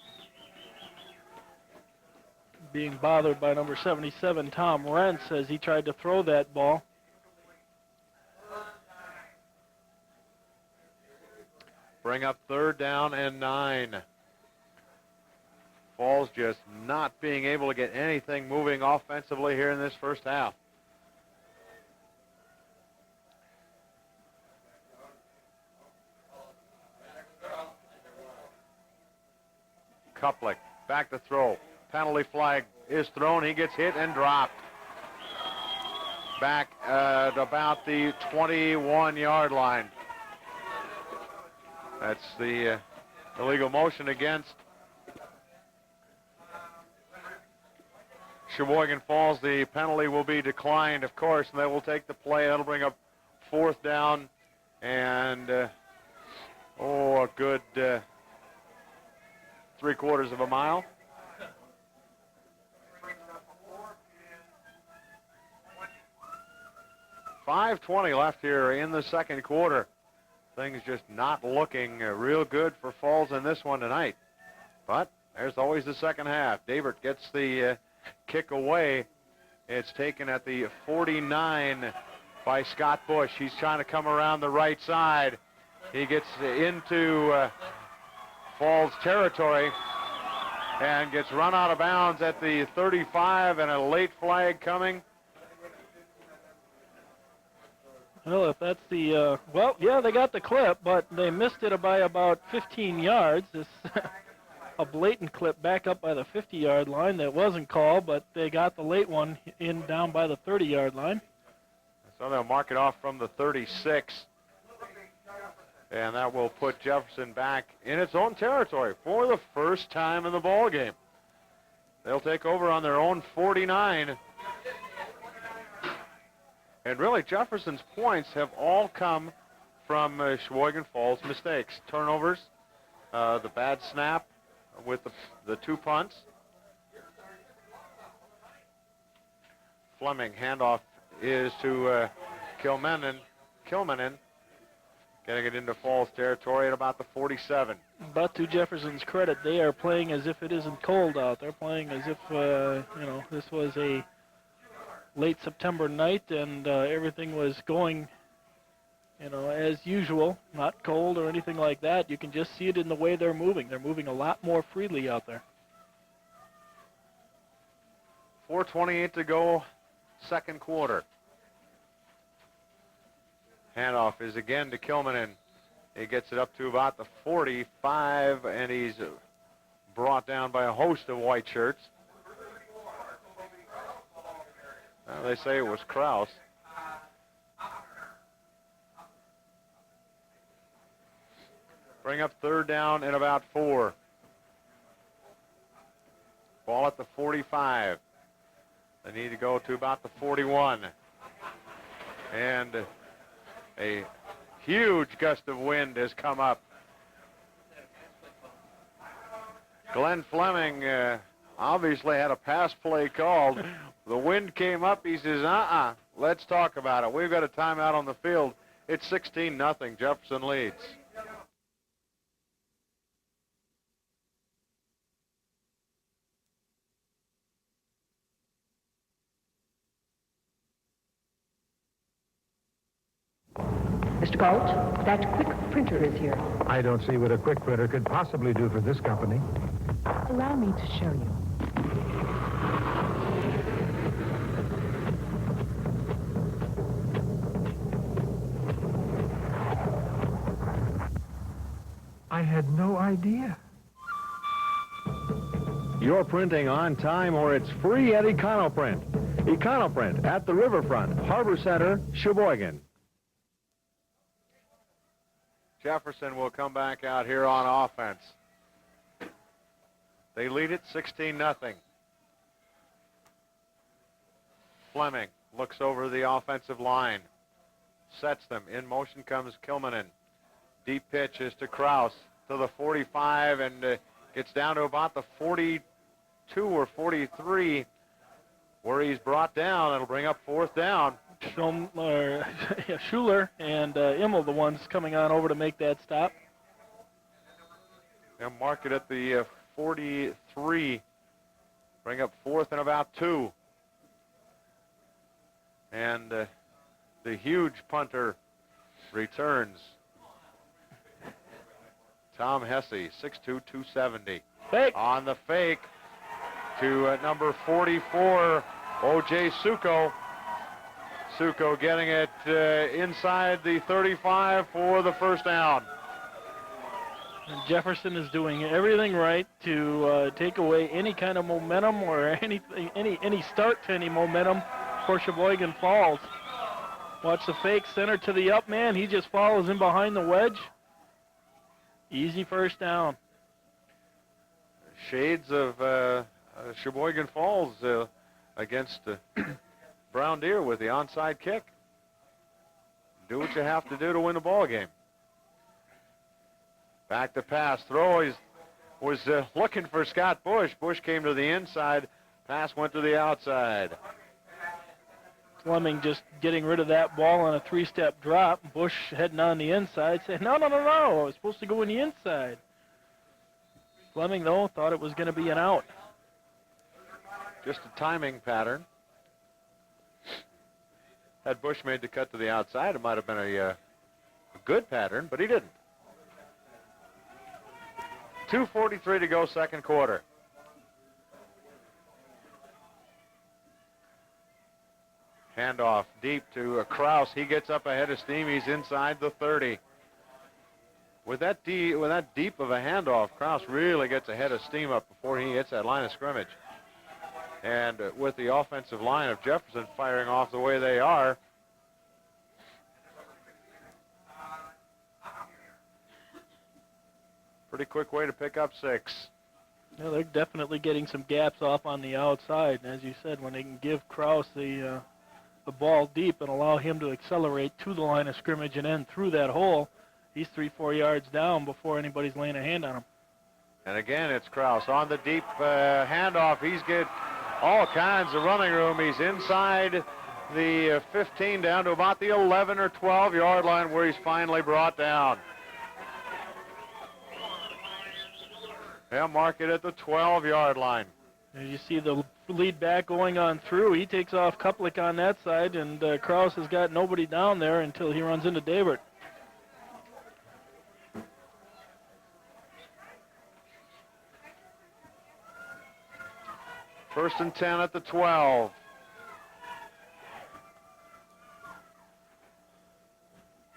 Being bothered by number 77, Tom Rentz, as he tried to throw that ball. Bring up 3rd down and 9. Falls just not being able to get anything moving offensively here in this first half. Kuplik back to throw. Penalty flag is thrown. He gets hit and dropped. Back at about the 21-yard line. That's the illegal motion against Sheboygan Falls. The penalty will be declined, of course, and they will take the play. That'll bring up 4th down and, a good 3/4 of a mile. 5:20 left here in the second quarter. Things just not looking real good for Falls in this one tonight. But there's always the second half. Davert gets the kick away. It's taken at the 49 by Scott Bush. He's trying to come around the right side. He gets into Falls territory and gets run out of bounds at the 35, and a late flag coming. Well, if that's the, well, yeah, they got the clip, but they missed it by about 15 yards. This a blatant clip back up by the 50-yard line that wasn't called, but they got the late one in down by the 30-yard line. So they'll mark it off from the 36. And that will put Jefferson back in its own territory for the first time in the ball game. They'll take over on their own 49. And really, Jefferson's points have all come from Sheboygan Falls mistakes. Turnovers, the bad snap with the 2 punts. Fleming, handoff is to Kilmanen. Getting it into Falls territory at about the 47. But to Jefferson's credit, they are playing as if it isn't cold out. They're playing as if, you know, this was a late September night and everything was going, you know, as usual, not cold or anything like that. You can just see it in the way they're moving. They're moving a lot more freely out there. 4:28 to go, second quarter. Handoff is again to Kilmanen. He gets it up to about the 45, and he's brought down by a host of white shirts. Well, they say it was Kraus. Bring up third down and about 4. Ball at the 45. They need to go to about the 41. And a huge gust of wind has come up. Glenn Fleming obviously had a pass play called. The wind came up. He says, let's talk about it. We've got a timeout on the field. It's 16-0. Jefferson leads. Mr. Galt, that quick printer is here. I don't see what a quick printer could possibly do for this company. Allow me to show you. I had no idea. You're printing on time or it's free at EconoPrint. EconoPrint at the Riverfront, Harbor Center, Sheboygan. Jefferson will come back out here on offense. They lead it 16-0. Fleming looks over the offensive line, sets them. In motion comes Kilmanen. Deep pitch is to Kraus to the 45 and gets down to about the 42 or 43 where he's brought down. It'll bring up fourth down. Schuler and Immel, the ones coming on over to make that stop. They'll mark it at the 43. Bring up fourth and about 2. And the huge punter returns. Tom Hesse, 6'2", 270. Fake. On the fake to number 44, O.J. Succo. Succo getting it inside the 35 for the first down. And Jefferson is doing everything right to take away any kind of momentum or any start to any momentum for Sheboygan Falls. Watch the fake, center to the up man. He just follows in behind the wedge. Easy first down. Shades of Sheboygan Falls against Brown Deer with the onside kick. Do what you have to do to win the ball game. Back to pass. Throw was looking for Scott Bush. Bush came to the inside. Pass went to the outside. Fleming just getting rid of that ball on a 3-step drop. Bush heading on the inside, saying, no, I was supposed to go in the inside. Fleming, though, thought it was going to be an out. Just a timing pattern. Had Bush made the cut to the outside, it might have been a good pattern, but he didn't. 2:43 to go, second quarter. Handoff deep to Kraus. He gets up ahead of steam. He's inside the 30. With that deep of a handoff, Kraus really gets ahead of steam up before he hits that line of scrimmage. And with the offensive line of Jefferson firing off the way they are, pretty quick way to pick up 6. Yeah, they're definitely getting some gaps off on the outside. And as you said, when they can give Kraus the ball deep and allow him to accelerate to the line of scrimmage and then through that hole, he's 3-4 yards down before anybody's laying a hand on him. And again, it's Kraus on the deep handoff. He's get all kinds of running room. He's inside the 15 down to about the 11 or 12 yard line where he's finally brought down. They'll mark it at the 12 yard line. As you see the lead back going on through, he takes off Kuplik on that side, and Kraus has got nobody down there until he runs into Davert. First and 10 at the 12.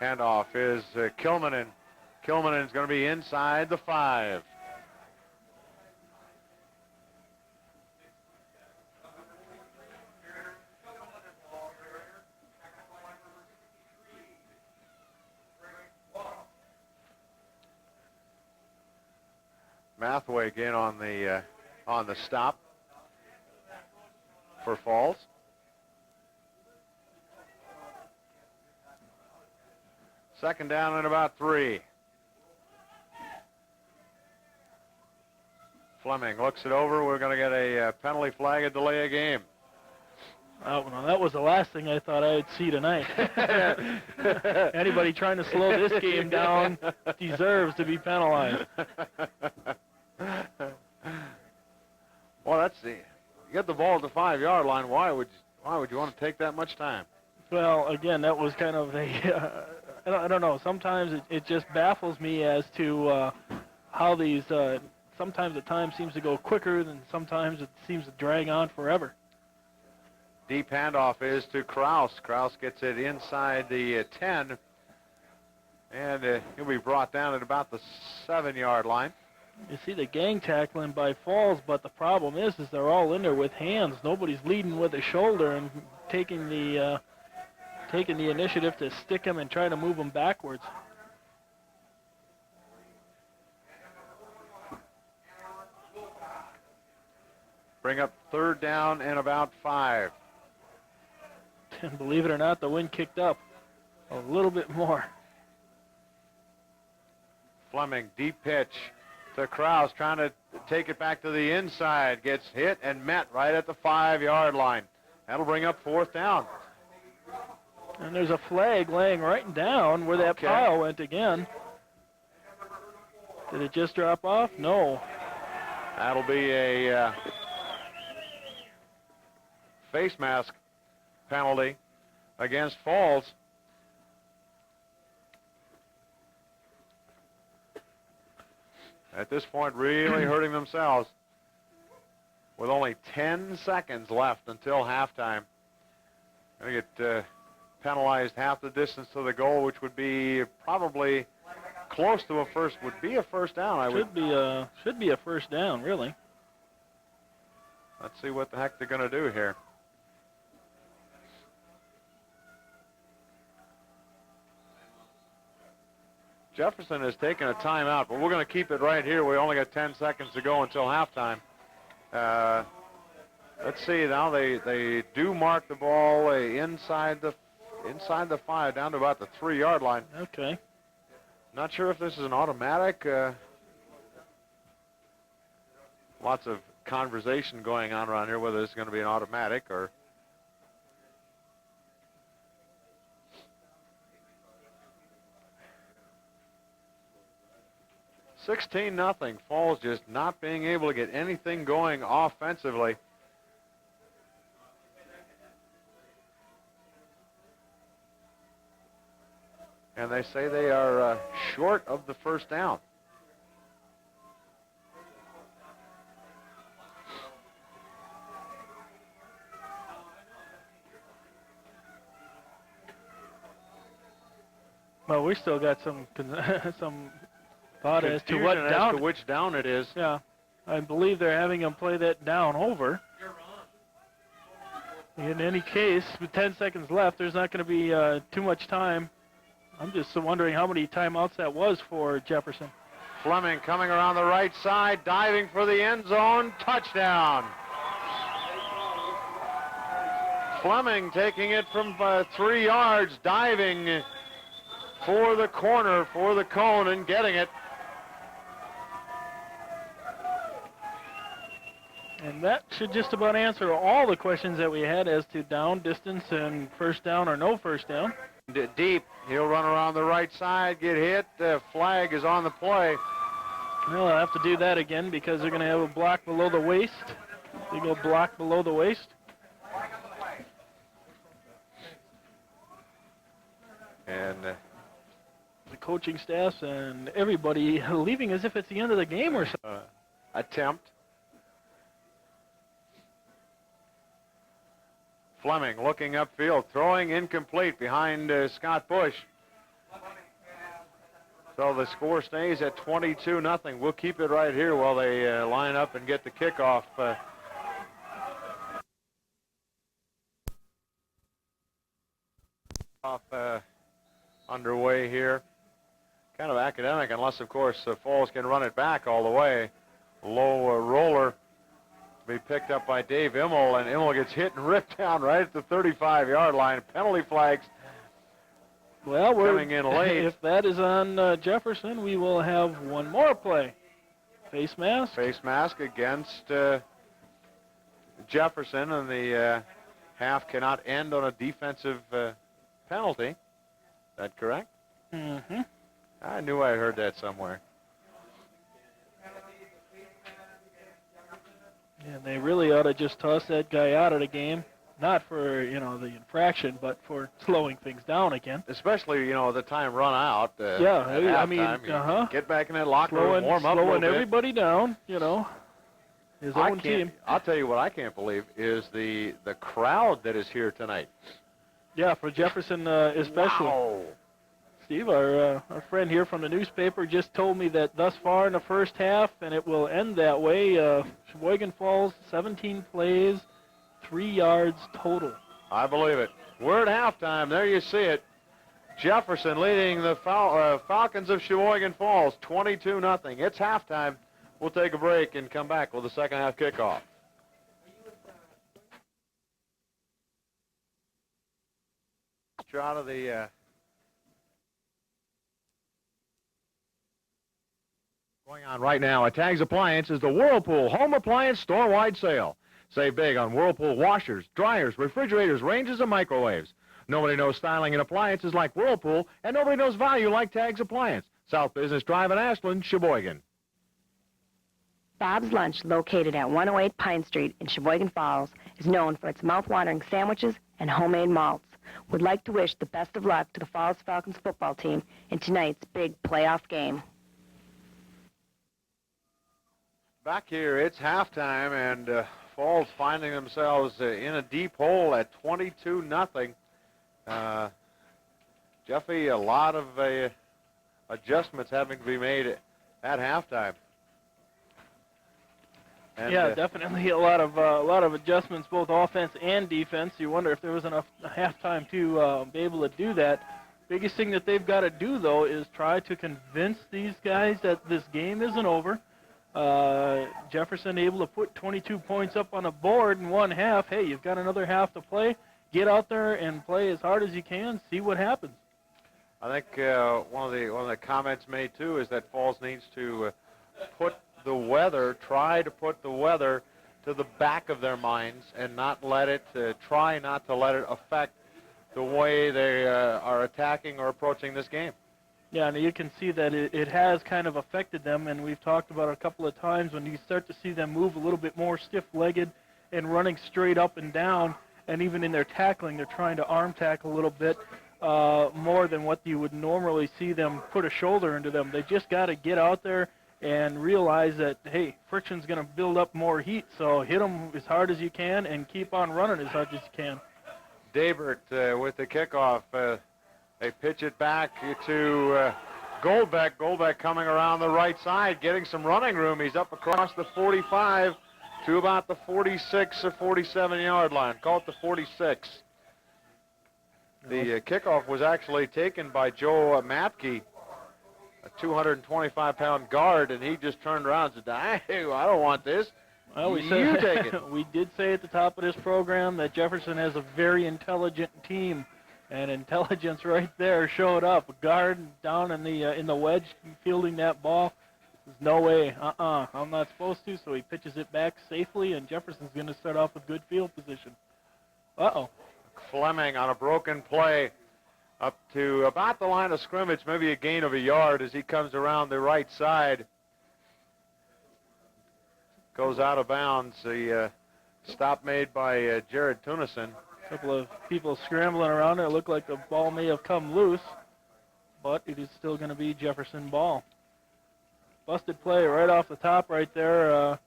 Handoff is Kilmanen. Kilmanen's going to be inside the 5. Mathway again on the stop for Falls. Second down and about 3. Fleming looks it over. We're going to get a penalty flag and delay a game. Oh, well, that was the last thing I thought I would see tonight. Anybody trying to slow this game down deserves to be penalized. Well, that's the. You get the ball at the 5 yard line. Why would you want to take that much time? Well, again, that was kind of a. I don't know. Sometimes it just baffles me as to how these. Sometimes the time seems to go quicker than sometimes it seems to drag on forever. Deep handoff is to Kraus. Kraus gets it inside the 10, and he'll be brought down at about the 7 yard line. You see the gang tackling by Falls, but the problem is they're all in there with hands. Nobody's leading with a shoulder and taking the initiative to stick him and try to move him backwards. Bring up third down and about 5. And believe it or not, the wind kicked up a little bit more. Fleming, deep pitch to Kraus, trying to take it back to the inside. Gets hit and met right at the 5 yard line. That'll bring up fourth down. And there's a flag laying right down where that pile went again. Did it just drop off? No. That'll be a face mask penalty against Falls. At this point, really hurting themselves with only 10 seconds left until halftime. Going to get penalized half the distance to the goal, which would be probably close to a first. Would be a first down. Should be a first down, really. Let's see what the heck they're going to do here. Jefferson has taken a timeout, but we're going to keep it right here. We only got 10 seconds to go until halftime. Let's see now. They do mark the ball inside the 5, down to about the 3 yard line. Okay. Not sure if this is an automatic. Lots of conversation going on around here whether this is going to be an automatic or. 16-0. Falls just not being able to get anything going offensively. And they say they are short of the first down. Well, we still got some some thought as to what Confusion down. as to which down it is. Yeah, I believe they're having him play that down over. In any case, with 10 seconds left, there's not going to be too much time. I'm just wondering how many timeouts that was for Jefferson. Fleming coming around the right side, diving for the end zone, touchdown. Fleming taking it from 3 yards, diving for the corner, for the cone, and getting it. And that should just about answer all the questions that we had as to down, distance, and first down or no first down. Deep, he'll run around the right side, get hit. The flag is on the play. Well, I'll have to do that again because they're going to have a block below the waist. They go block below the waist. And the coaching staffs and everybody leaving as if it's the end of the game or something. Attempt. Fleming looking upfield, throwing incomplete behind Scott Bush. So the score stays at 22-0. We'll keep it right here while they line up and get the kickoff. Underway here. Kind of academic, unless, of course, Falls can run it back all the way. Low roller be picked up by Dave Immel, and Immel gets hit and ripped down right at the 35-yard line. Penalty flags. Well, coming in late. If that is on Jefferson, we will have one more play. Face mask. Face mask against Jefferson, and the half cannot end on a defensive penalty. Is that correct? Mm-hmm. I knew I heard that somewhere. And they really ought to just toss that guy out of the game. Not for, the infraction, but for slowing things down again. Especially, the time run out. Yeah, I mean, get back in that locker room, warm up a little slowing bit. everybody down, his own team. I'll tell you what I can't believe is the crowd that is here tonight. Yeah, for Jefferson especially. Wow. Steve, our friend here from the newspaper, just told me that thus far in the first half, and it will end that way, Sheboygan Falls, 17 plays, 3 yards total. I believe it. We're at halftime. There you see it. Jefferson leading the Falcons of Sheboygan Falls, 22-0. It's halftime. We'll take a break and come back with the second half kickoff. Out of the going on right now at Tags Appliance is the Whirlpool Home Appliance Store-Wide Sale. Save big on Whirlpool washers, dryers, refrigerators, ranges, and microwaves. Nobody knows styling and appliances like Whirlpool, and nobody knows value like Tags Appliance. South Business Drive in Ashland, Sheboygan. Bob's Lunch, located at 108 Pine Street in Sheboygan Falls, is known for its mouth-watering sandwiches and homemade malts. Would like to wish the best of luck to the Falls Falcons football team in tonight's big playoff game. Back here, it's halftime, and Falls finding themselves in a deep hole at 22-0. Jeffy, a lot of adjustments having to be made at halftime. And, yeah, definitely a lot of adjustments, both offense and defense. You wonder if there was enough halftime to be able to do that. Biggest thing that they've got to do, though, is try to convince these guys that this game isn't over. Jefferson able to put 22 points up on a board in one half. Hey, you've got another half to play. Get out there and play as hard as you can. See what happens. I think one of the comments made too is that Falls needs to try to put the weather to the back of their minds and not let it try not to let it affect the way they are attacking or approaching this game. Yeah, and you can see that it has kind of affected them, and we've talked about it a couple of times when you start to see them move a little bit more stiff-legged and running straight up and down, and even in their tackling, they're trying to arm tackle a little bit more than what you would normally see them put a shoulder into them. They just got to get out there and realize that, hey, friction's going to build up more heat, so hit them as hard as you can and keep on running as hard as you can. Dabert with the kickoff. They pitch it back to Goldbeck. Goldbeck coming around the right side, getting some running room. He's up across the 45 to about the 46 or 47-yard line. Call it the 46. The kickoff was actually taken by Joe Matke, a 225-pound guard, and he just turned around and said, "Hey, I don't want this. Well, you take it." We did say at the top of this program that Jefferson has a very intelligent team, and intelligence right there showed up. A guard down in the wedge fielding that ball. There's no way. I'm not supposed to, so he pitches it back safely, and Jefferson's going to start off with good field position. Uh-oh. Fleming on a broken play up to about the line of scrimmage, maybe a gain of a yard as he comes around the right side. Goes out of bounds. The stop made by Jared Tunison. A couple of people scrambling around there. Looked like the ball may have come loose, but it is still going to be Jefferson ball. Busted play right off the top right there.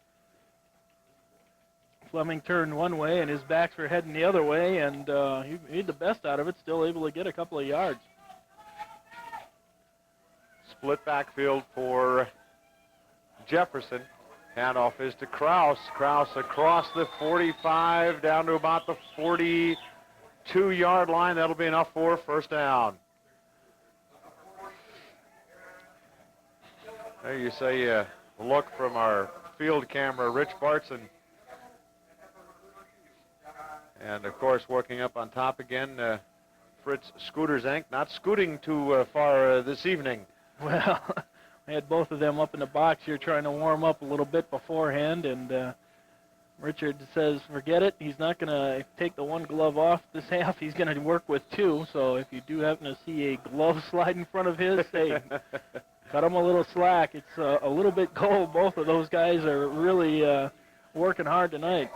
Fleming turned one way, and his backs were heading the other way, and he made the best out of it, still able to get a couple of yards. Split backfield for Jefferson. Handoff is to Kraus. Kraus across the 45 down to about the 42-yard line. That'll be enough for first down. There you say a look from our field camera, Rich Bartson. And, of course, working up on top again, Fritz Scooterzank, not scooting too far this evening. Well, I had both of them up in the box here trying to warm up a little bit beforehand, and Richard says, forget it. He's not going to take the one glove off this half. He's going to work with two, so if you do happen to see a glove slide in front of his, hey, cut him a little slack. It's a little bit cold. Both of those guys are really working hard tonight.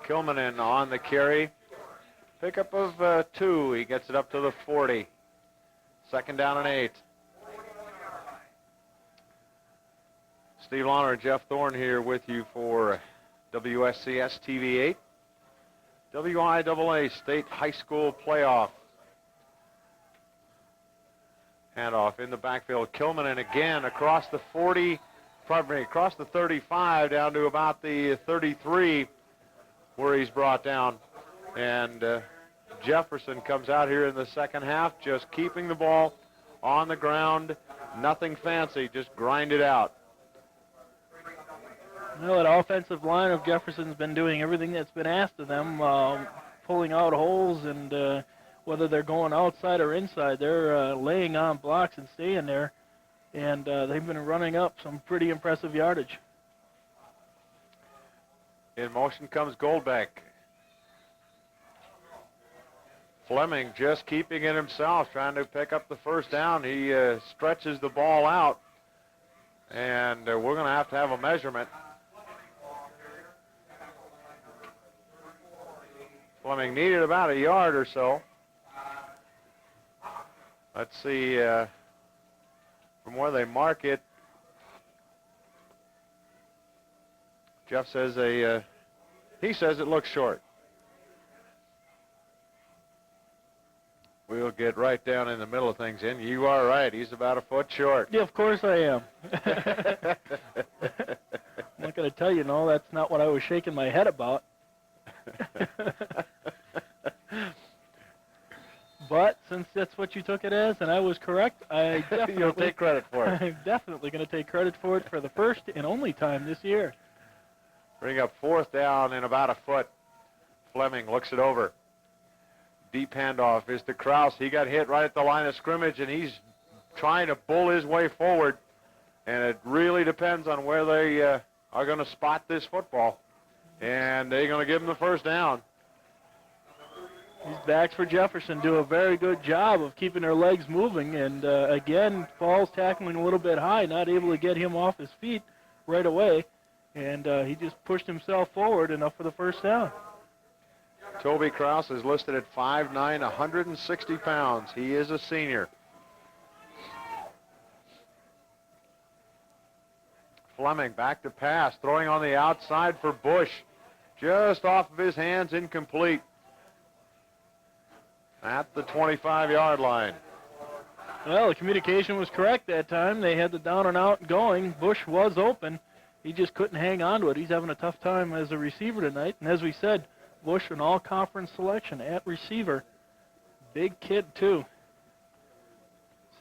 Kilmanen on the carry. Pickup of 2. He gets it up to the 40. Second down and 8. Steve Launer and Jeff Thorne here with you for WSCS TV 8. WIAA State High School Playoff. Handoff in the backfield. Kilmanen again across the 40, across the 35 down to about the 33 where he's brought down. And Jefferson comes out here in the second half just keeping the ball on the ground. Nothing fancy, just grind it out. Well, that offensive line of Jefferson's been doing everything that's been asked of them, pulling out holes, and whether they're going outside or inside, they're laying on blocks and staying there, and they've been running up some pretty impressive yardage. In motion comes Goldbeck. Fleming just keeping it himself, trying to pick up the first down. He stretches the ball out, and we're going to have a measurement. Fleming needed about a yard or so. Let's see from where they mark it. Jeff says he says it looks short. We'll get right down in the middle of things. And you are right. He's about a foot short. Yeah, of course I am. I'm not going to tell you, no, that's not what I was shaking my head about. But since that's what you took it as, and I was correct, I definitely you'll take credit for it. I'm definitely going to take credit for it for the first and only time this year. Bring up fourth down in about a foot. Fleming looks it over. Deep handoff is to Kraus. He got hit right at the line of scrimmage, and he's trying to bull his way forward. And it really depends on where they are going to spot this football. And they're going to give him the first down. These backs for Jefferson do a very good job of keeping their legs moving. And, again, Paul's tackling a little bit high, not able to get him off his feet right away. And he just pushed himself forward enough for the first down. Toby Kraus is listed at 5'9", 160 pounds. He is a senior. Fleming back to pass, throwing on the outside for Bush. Just off of his hands, incomplete. at the 25-yard line. Well, the communication was correct that time. They had the down and out going. Bush was open. He just couldn't hang on to it. He's having a tough time as a receiver tonight. And as we said, Bush an all-conference selection at receiver. Big kid, too.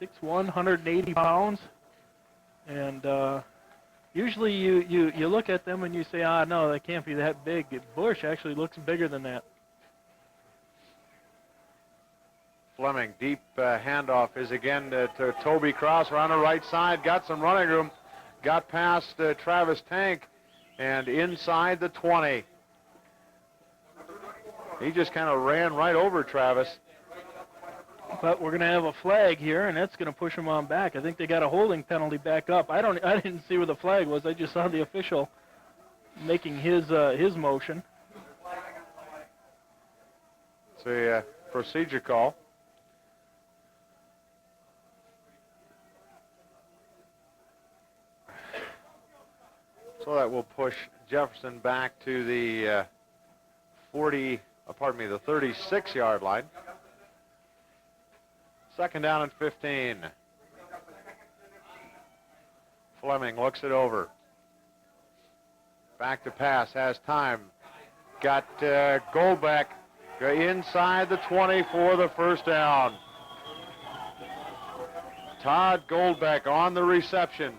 6'1", 180 pounds. And usually you look at them and you say, no, they can't be that big. Bush actually looks bigger than that. Fleming, deep handoff is again to Toby Cross around the right side. Got some running room. Got past Travis Tank and inside the 20. He just kind of ran right over Travis. But we're going to have a flag here, and that's going to push him on back. I think they got a holding penalty back up. I didn't see where the flag was. I just saw the official making his motion. It's a procedure call. So that will push Jefferson back to the 36-yard line. Second down and 15. Fleming looks it over. Back to pass, has time. Got Goldbeck inside the 20 for the first down. Todd Goldbeck on the reception.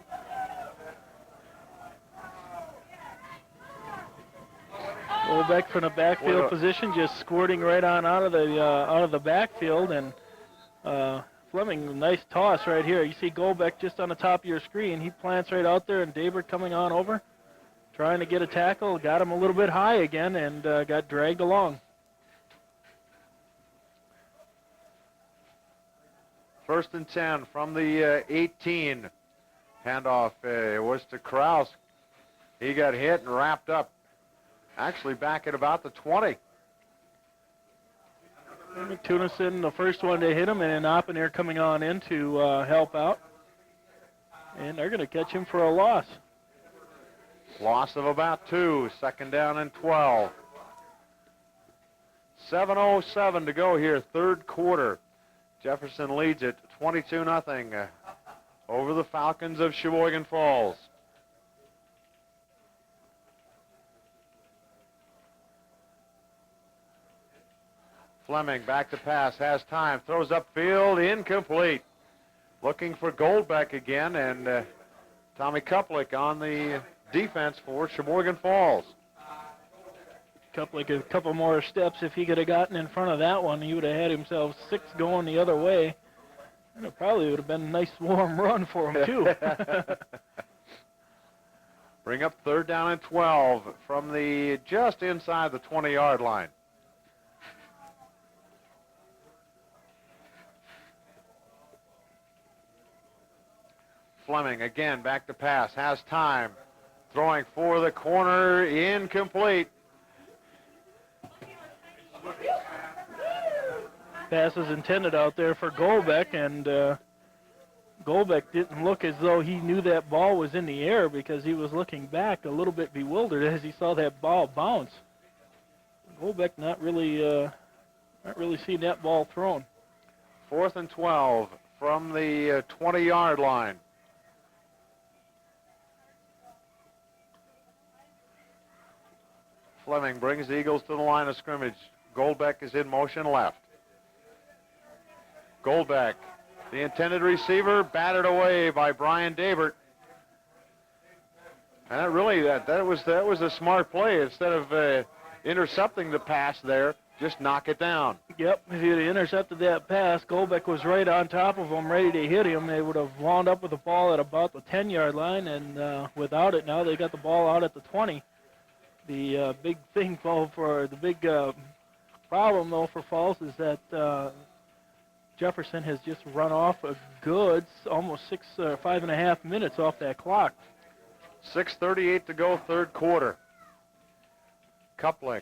Goldbeck from the backfield position, just squirting right on out of the backfield, and Fleming, nice toss right here. You see Goldbeck just on the top of your screen. He plants right out there, and David coming on over, trying to get a tackle. Got him a little bit high again, and got dragged along. First and 10 from the 18. Handoff was to Kraus. He got hit and wrapped up. Actually back at about the 20. McTunison, the first one to hit him, and Oppenheim coming on in to help out. And they're going to catch him for a loss. Loss of about 2. Second down and 12. 7:07 to go here, third quarter. Jefferson leads it 22-0 over the Falcons of Sheboygan Falls. Fleming back to pass, has time, throws upfield, incomplete. Looking for Goldbeck again, and Tommy Kuplik on the defense for Sheboygan Falls. Kuplik a couple more steps. If he could have gotten in front of that one, he would have had himself 6 going the other way. And it probably would have been a nice warm run for him, too. Bring up third down and 12 from the just inside the 20-yard line. Fleming again back to pass, has time, throwing for the corner, incomplete. Pass is intended out there for Goldbeck, and Goldbeck didn't look as though he knew that ball was in the air, because he was looking back a little bit bewildered as he saw that ball bounce. Goldbeck not really seeing that ball thrown. 4th and 12 from the 20-yard line. Fleming brings the Eagles to the line of scrimmage. Goldbeck is in motion left. Goldbeck, the intended receiver, batted away by Brian Dabert. And that was a smart play. Instead of intercepting the pass there, just knock it down. Yep, if he had intercepted that pass, Goldbeck was right on top of him, ready to hit him. They would have wound up with the ball at about the 10-yard line, and without it, now they got the ball out at the 20. The big thing for the big problem, though, for Falls is that Jefferson has just run off a good almost 5.5 minutes off that clock. 6:38 to go, third quarter. Kuplik,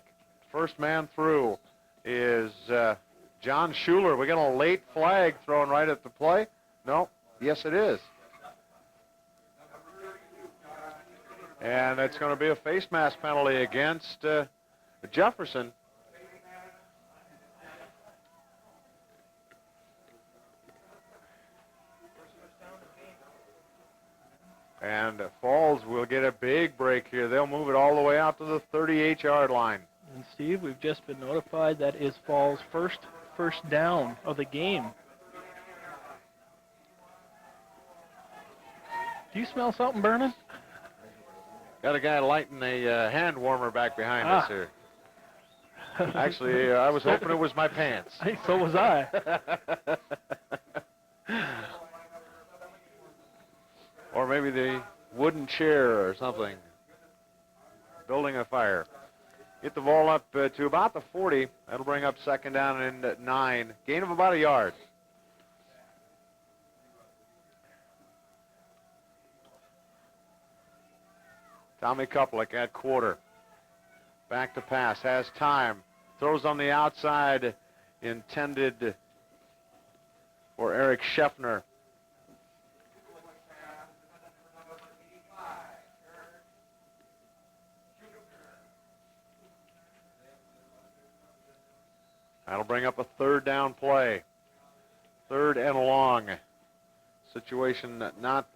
first man through is John Schuler. We got a late flag thrown right at the play. No, yes it is. And it's going to be a face mask penalty against Jefferson. And Falls will get a big break here. They'll move it all the way out to the 38-yard line. And Steve, we've just been notified that is Falls' first down of the game. Do you smell something burning? Got a guy lighting a hand warmer back behind us here. Actually, I was hoping it was my pants. So was I. Or maybe the wooden chair or something. Building a fire. Get the ball up to about the 40. That'll bring up second down and 9. Gain of about a yard. Tommy Kuplik at quarter. Back to pass. Has time. Throws on the outside. Intended for Eric Scheffner. That'll bring up a third down play. Third and long. Situation not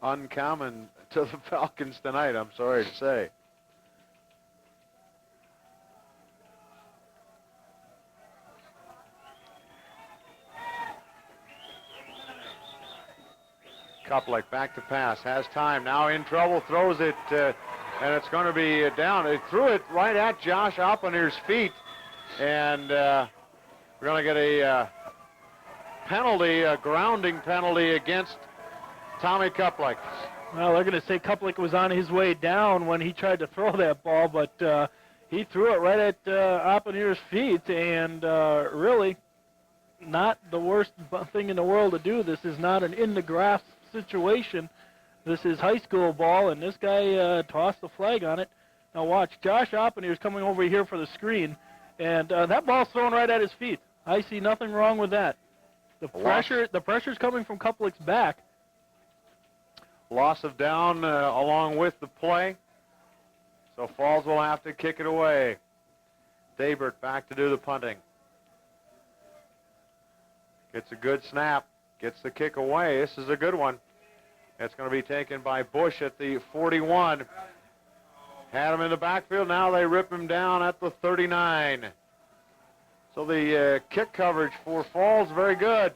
uncommon to the Falcons tonight, I'm sorry to say. Kuplik back to pass, has time, now in trouble, throws it, and it's going to be down. He threw it right at Josh Oppenhier's feet, and we're going to get a penalty, a grounding penalty against Tommy Kuplik. Well, they're going to say Kuplik was on his way down when he tried to throw that ball, but he threw it right at Oppenhier's feet, and really not the worst thing in the world to do. This is not an in-the-grass situation. This is high school ball, and this guy tossed the flag on it. Now watch, Josh Oppenhier's coming over here for the screen, and that ball's thrown right at his feet. I see nothing wrong with that. The pressure's coming from Kuplik's back. Loss of down along with the play. So Falls will have to kick it away. Daybert back to do the punting. Gets a good snap. Gets the kick away. This is a good one. It's going to be taken by Bush at the 41. Had him in the backfield. Now they rip him down at the 39. So the kick coverage for Falls, very good.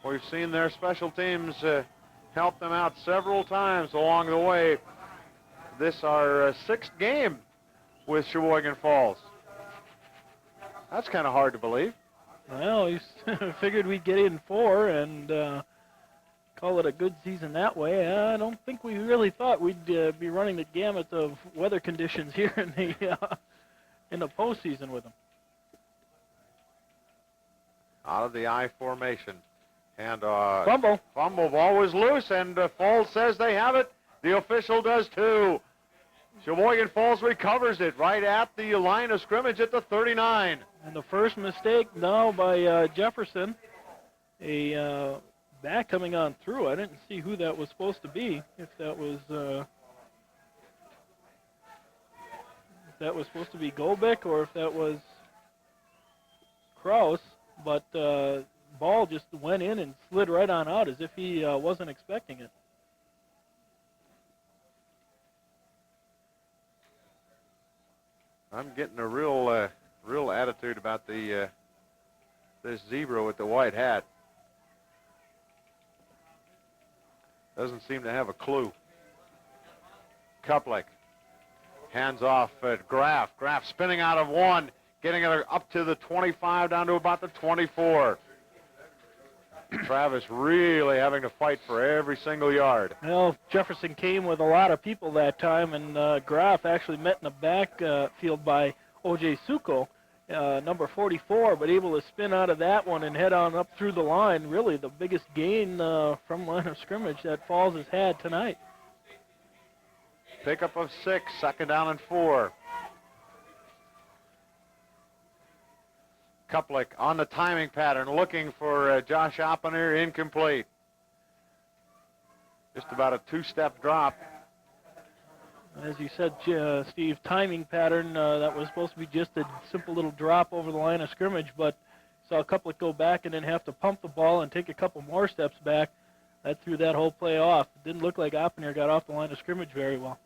We've seen their special teams help them out several times along the way. This our sixth game with Sheboygan Falls. That's kind of hard to believe. Well, we figured we'd get in 4 and call it a good season that way. I don't think we really thought we'd be running the gamut of weather conditions here in the postseason with them. Out of the I formation. And fumble. Ball was loose, and Falls says they have it. The official does too. Sheboygan Falls recovers it right at the line of scrimmage at the 39. And the first mistake now by Jefferson. A back coming on through. I didn't see who that was supposed to be. If that was supposed to be Golbeck or if that was Kraus, but ball just went in and slid right on out as if he wasn't expecting it. I'm getting a real attitude about the this zebra with the white hat. Doesn't seem to have a clue. Kuplik hands off at Graff. Graff spinning out of 1, getting it up to the 25, down to about the 24. Travis really having to fight for every single yard. Well, Jefferson came with a lot of people that time, and Graff actually met in the backfield by O.J. Suko, number 44, but able to spin out of that one and head on up through the line. Really the biggest gain from line of scrimmage that Falls has had tonight. Pickup of 6, second down and 4. Kuplik on the timing pattern, looking for Josh Oppenhier, incomplete. Just about a 2-step drop. As you said, Steve, timing pattern, that was supposed to be just a simple little drop over the line of scrimmage, but saw Kuplik go back and then have to pump the ball and take a couple more steps back. That threw that whole play off. It didn't look like Oppenheimer got off the line of scrimmage very well.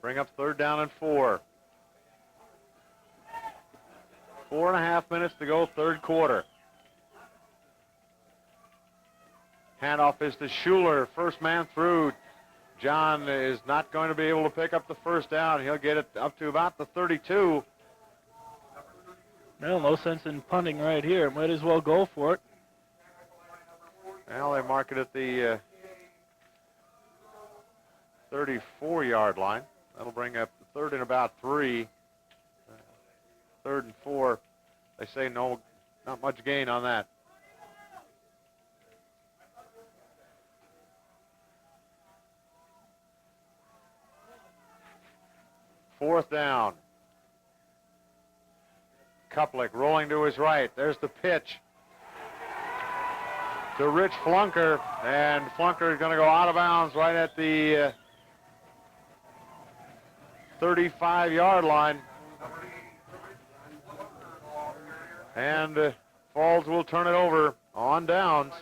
Bring up 3rd down and 4. 4.5 minutes to go, 3rd quarter. Handoff is to Schuler. First man through. John is not going to be able to pick up the first down. He'll get it up to about the 32. Well, no sense in punting right here. Might as well go for it. Well, they mark it at the 34-yard line. That'll bring up 3rd and about 3. 3rd and 4. They say no, not much gain on that. Fourth down. Kuplik rolling to his right. There's the pitch to Rich Flunker, and Flunker is going to go out of bounds right at the 35-yard line. And Falls will turn it over on downs.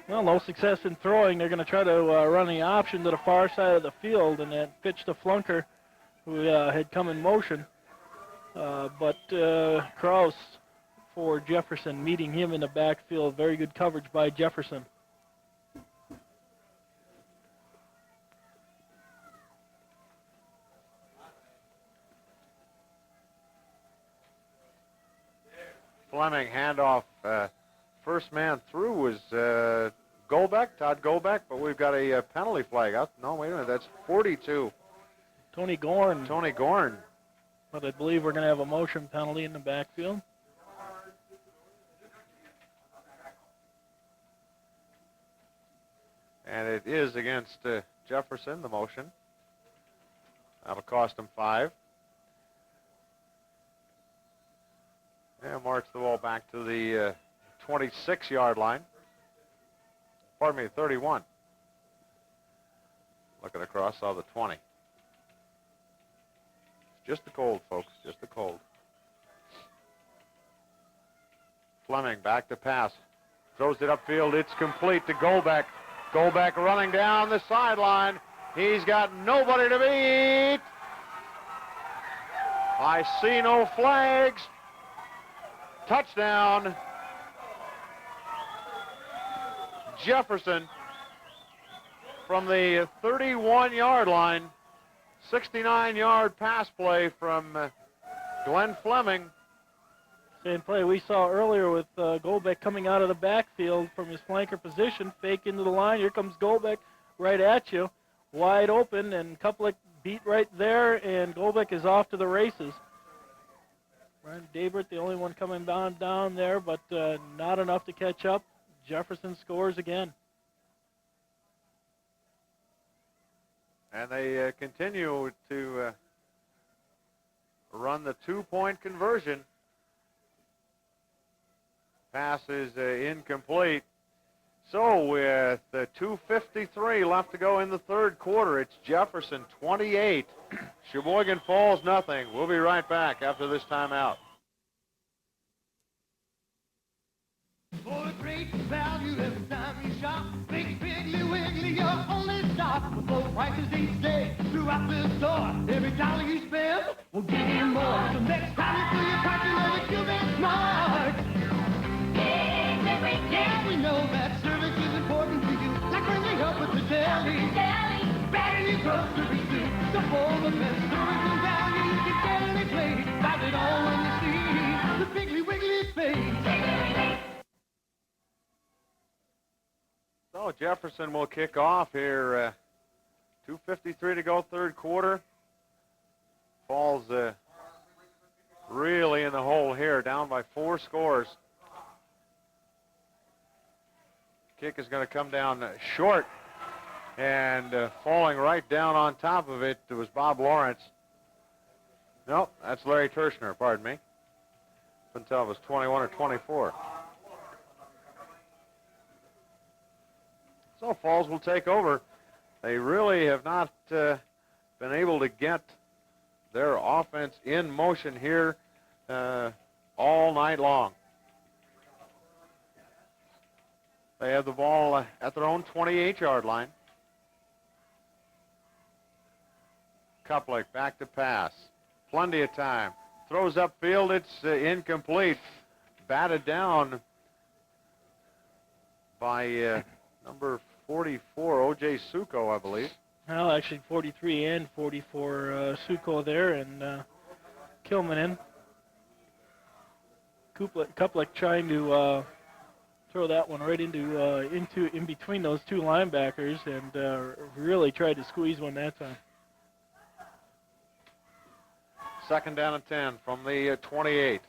Well, no success in throwing. They're going to try to run the option to the far side of the field, and that pitch to Flunker, who had come in motion. But Kraus for Jefferson, meeting him in the backfield. Very good coverage by Jefferson. Fleming handoff. First man through was Golbeck, Todd Golbeck, but we've got a penalty flag out. No, wait a minute, that's 42. Tony Gorn. Tony Gorn. But I believe we're going to have a motion penalty in the backfield. And it is against Jefferson, the motion. That'll cost him 5. And marks the ball back to the 26-yard line. Pardon me, 31. Looking across, saw the 20. Just the cold, folks, just the cold. Fleming back to pass. Throws it upfield. It's complete to Golbeck. Golbeck running down the sideline. He's got nobody to beat. I see no flags. Touchdown. Jefferson from the 31-yard line. 69-yard pass play from Glenn Fleming. Same play we saw earlier with Golbeck coming out of the backfield from his flanker position, fake into the line. Here comes Golbeck right at you, wide open, and Kuplik beat right there, and Golbeck is off to the races. Brian Dabert, the only one coming down there, but not enough to catch up. Jefferson scores again. And they continue to run the 2-point conversion. Pass is incomplete. So with 2:53 left to go in the 3rd quarter, it's Jefferson 28, Sheboygan Falls nothing. We'll be right back after this timeout. For a great value every time you shop, Big Piggly Wiggly, your only stop. With low prices each day throughout the store. Every dollar you spend will give you more. So next time you fill your pocket, you know that you've been smart. Yeah, we know that service is important to you. Like bringing up with the deli. Bagging your groceries too. So for the best service and value you can get any place. Find it all when you see the Piggly Wiggly face. So Jefferson will kick off here. 2:53 to go, 3rd quarter. Falls really in the hole here, down by 4 scores. Kick is going to come down short, and falling right down on top of it was Bob Lawrence. Nope, that's Larry Tershner, pardon me. Couldn't tell if it was 21 or 24. So Falls will take over. They really have not been able to get their offense in motion here all night long. They have the ball at their own 28-yard line. Kuplik back to pass. Plenty of time. Throws upfield. It's incomplete. Batted down by number 44, O.J. Suko, I believe. Well, actually 43 and 44 Suko there, and Kilmanen. Kuplik trying to throw that one right in between those two linebackers, and really tried to squeeze one that time. Second down and 10 from the 28.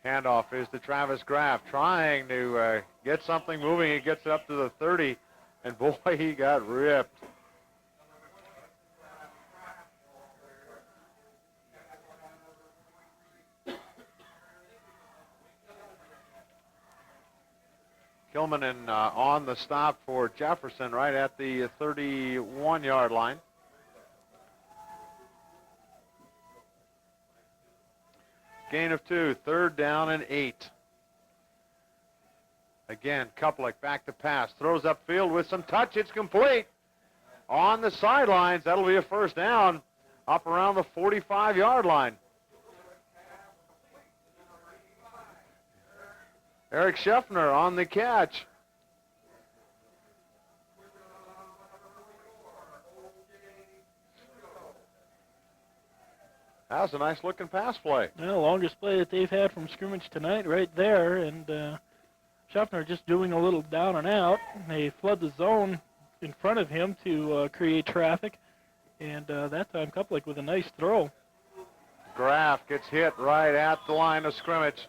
Handoff is to Travis Graff, trying to get something moving. He gets it up to the 30, and boy, he got ripped. Kilmanen on the stop for Jefferson right at the 31-yard line. Gain of 2, third down and 8. Again, Kuplik back to pass, throws upfield with some touch. It's complete. On the sidelines, that'll be a first down up around the 45-yard line. Eric Scheffner on the catch. That was a nice-looking pass play. The longest play that they've had from scrimmage tonight right there, and Scheffner just doing a little down and out. They flood the zone in front of him to create traffic, and that time Kuplik with a nice throw. Graff gets hit right at the line of scrimmage.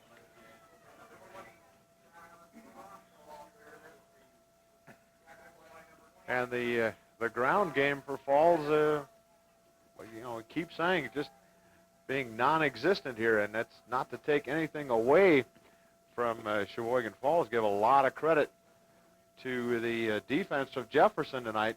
And the ground game for Falls, we keep saying just being non-existent here, and that's not to take anything away from Sheboygan Falls. Give a lot of credit to the defense of Jefferson tonight.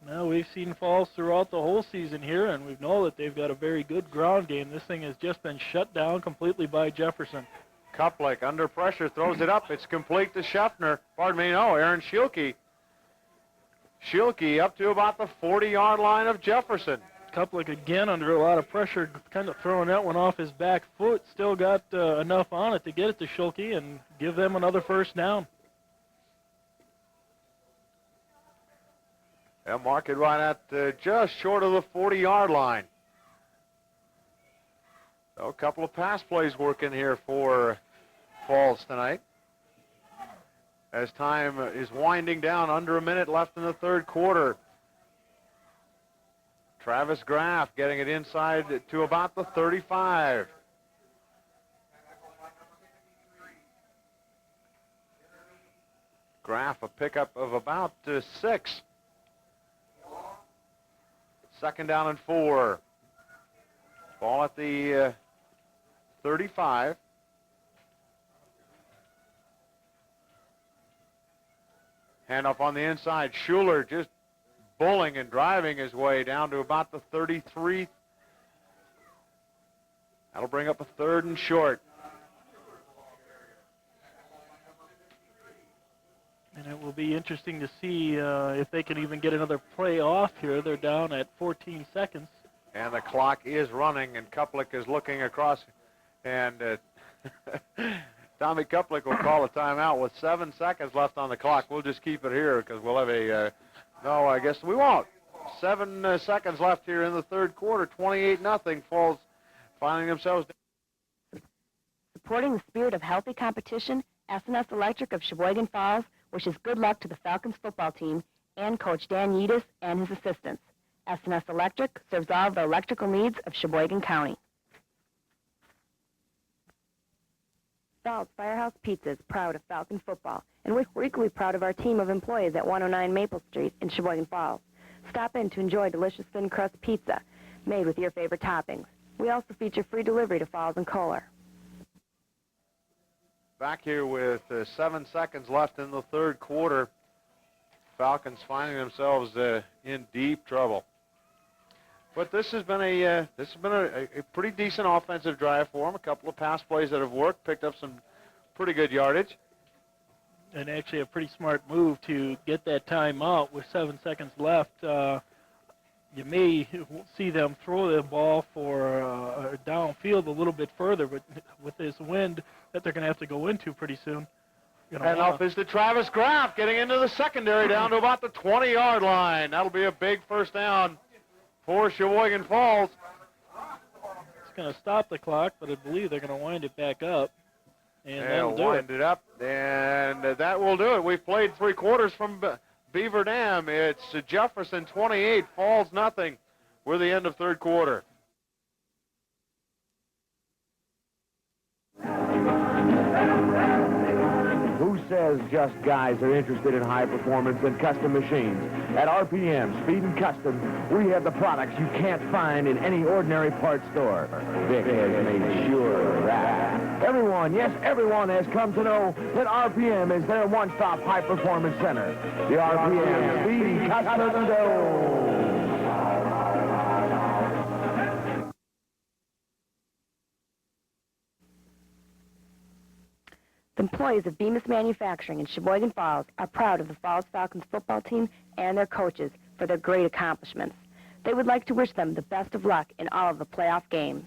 Well, we've seen Falls throughout the whole season here, and we know that they've got a very good ground game. This thing has just been shut down completely by Jefferson. Kuplik under pressure, throws it up. It's complete to Scheffner. Aaron Schielke. Schielke up to about the 40-yard line of Jefferson. Kuplik again under a lot of pressure, kind of throwing that one off his back foot. Still got enough on it to get it to Schielke and give them another first down. They'll mark it right at just short of the 40-yard line. So a couple of pass plays working here for Falls tonight. As time is winding down, under a minute left in the third quarter. Travis Graff getting it inside to about the 35. Graff a pickup of about 6. Second down and 4. Ball at the 35. Handoff on the inside. Schuler just bulling and driving his way down to about the 33. That'll bring up a third and short. And it will be interesting to see if they can even get another play off here. They're down at 14 seconds. And the clock is running, and Kuplik is looking across. And Tommy Kuplik will call a timeout with 7 seconds left on the clock. We'll just keep it here because we'll have a, no, I guess we won't. 7 seconds left here in the third quarter. 28-0. Falls finding themselves. Supporting the spirit of healthy competition, SNS Electric of Sheboygan Falls wishes good luck to the Falcons football team and Coach Dan Yedis and his assistants. SNS Electric serves all of the electrical needs of Sheboygan County. Falls Firehouse Pizza is proud of Falcon football, and we're equally proud of our team of employees at 109 Maple Street in Sheboygan Falls. Stop in to enjoy delicious thin crust pizza made with your favorite toppings. We also feature free delivery to Falls and Kohler. Back here with 7 seconds left in the third quarter. Falcons finding themselves in deep trouble. But this has been a pretty decent offensive drive for them. A couple of pass plays that have worked, picked up some pretty good yardage. And actually a pretty smart move to get that time out with 7 seconds left. You may see them throw the ball for downfield a little bit further, but with this wind that they're going to have to go into pretty soon. And off is to Travis Graff, getting into the secondary down to about the 20-yard line. That'll be a big first down for Sheboygan Falls. It's going to stop the clock, but I believe they're going to wind it back up. And they'll wind it up, and that will do it. We've played 3 quarters from Beaver Dam. It's Jefferson 28, Falls nothing. We're the end of third quarter. Who says just guys are interested in high performance and custom machines? At RPM Speed and Custom, we have the products you can't find in any ordinary parts store. Vic has made sure that everyone, yes, everyone has come to know that RPM is their one-stop high-performance center. The RPM Speed and Custom Dome. The employees of Bemis Manufacturing in Sheboygan Falls are proud of the Falls Falcons football team and their coaches for their great accomplishments. They would like to wish them the best of luck in all of the playoff games.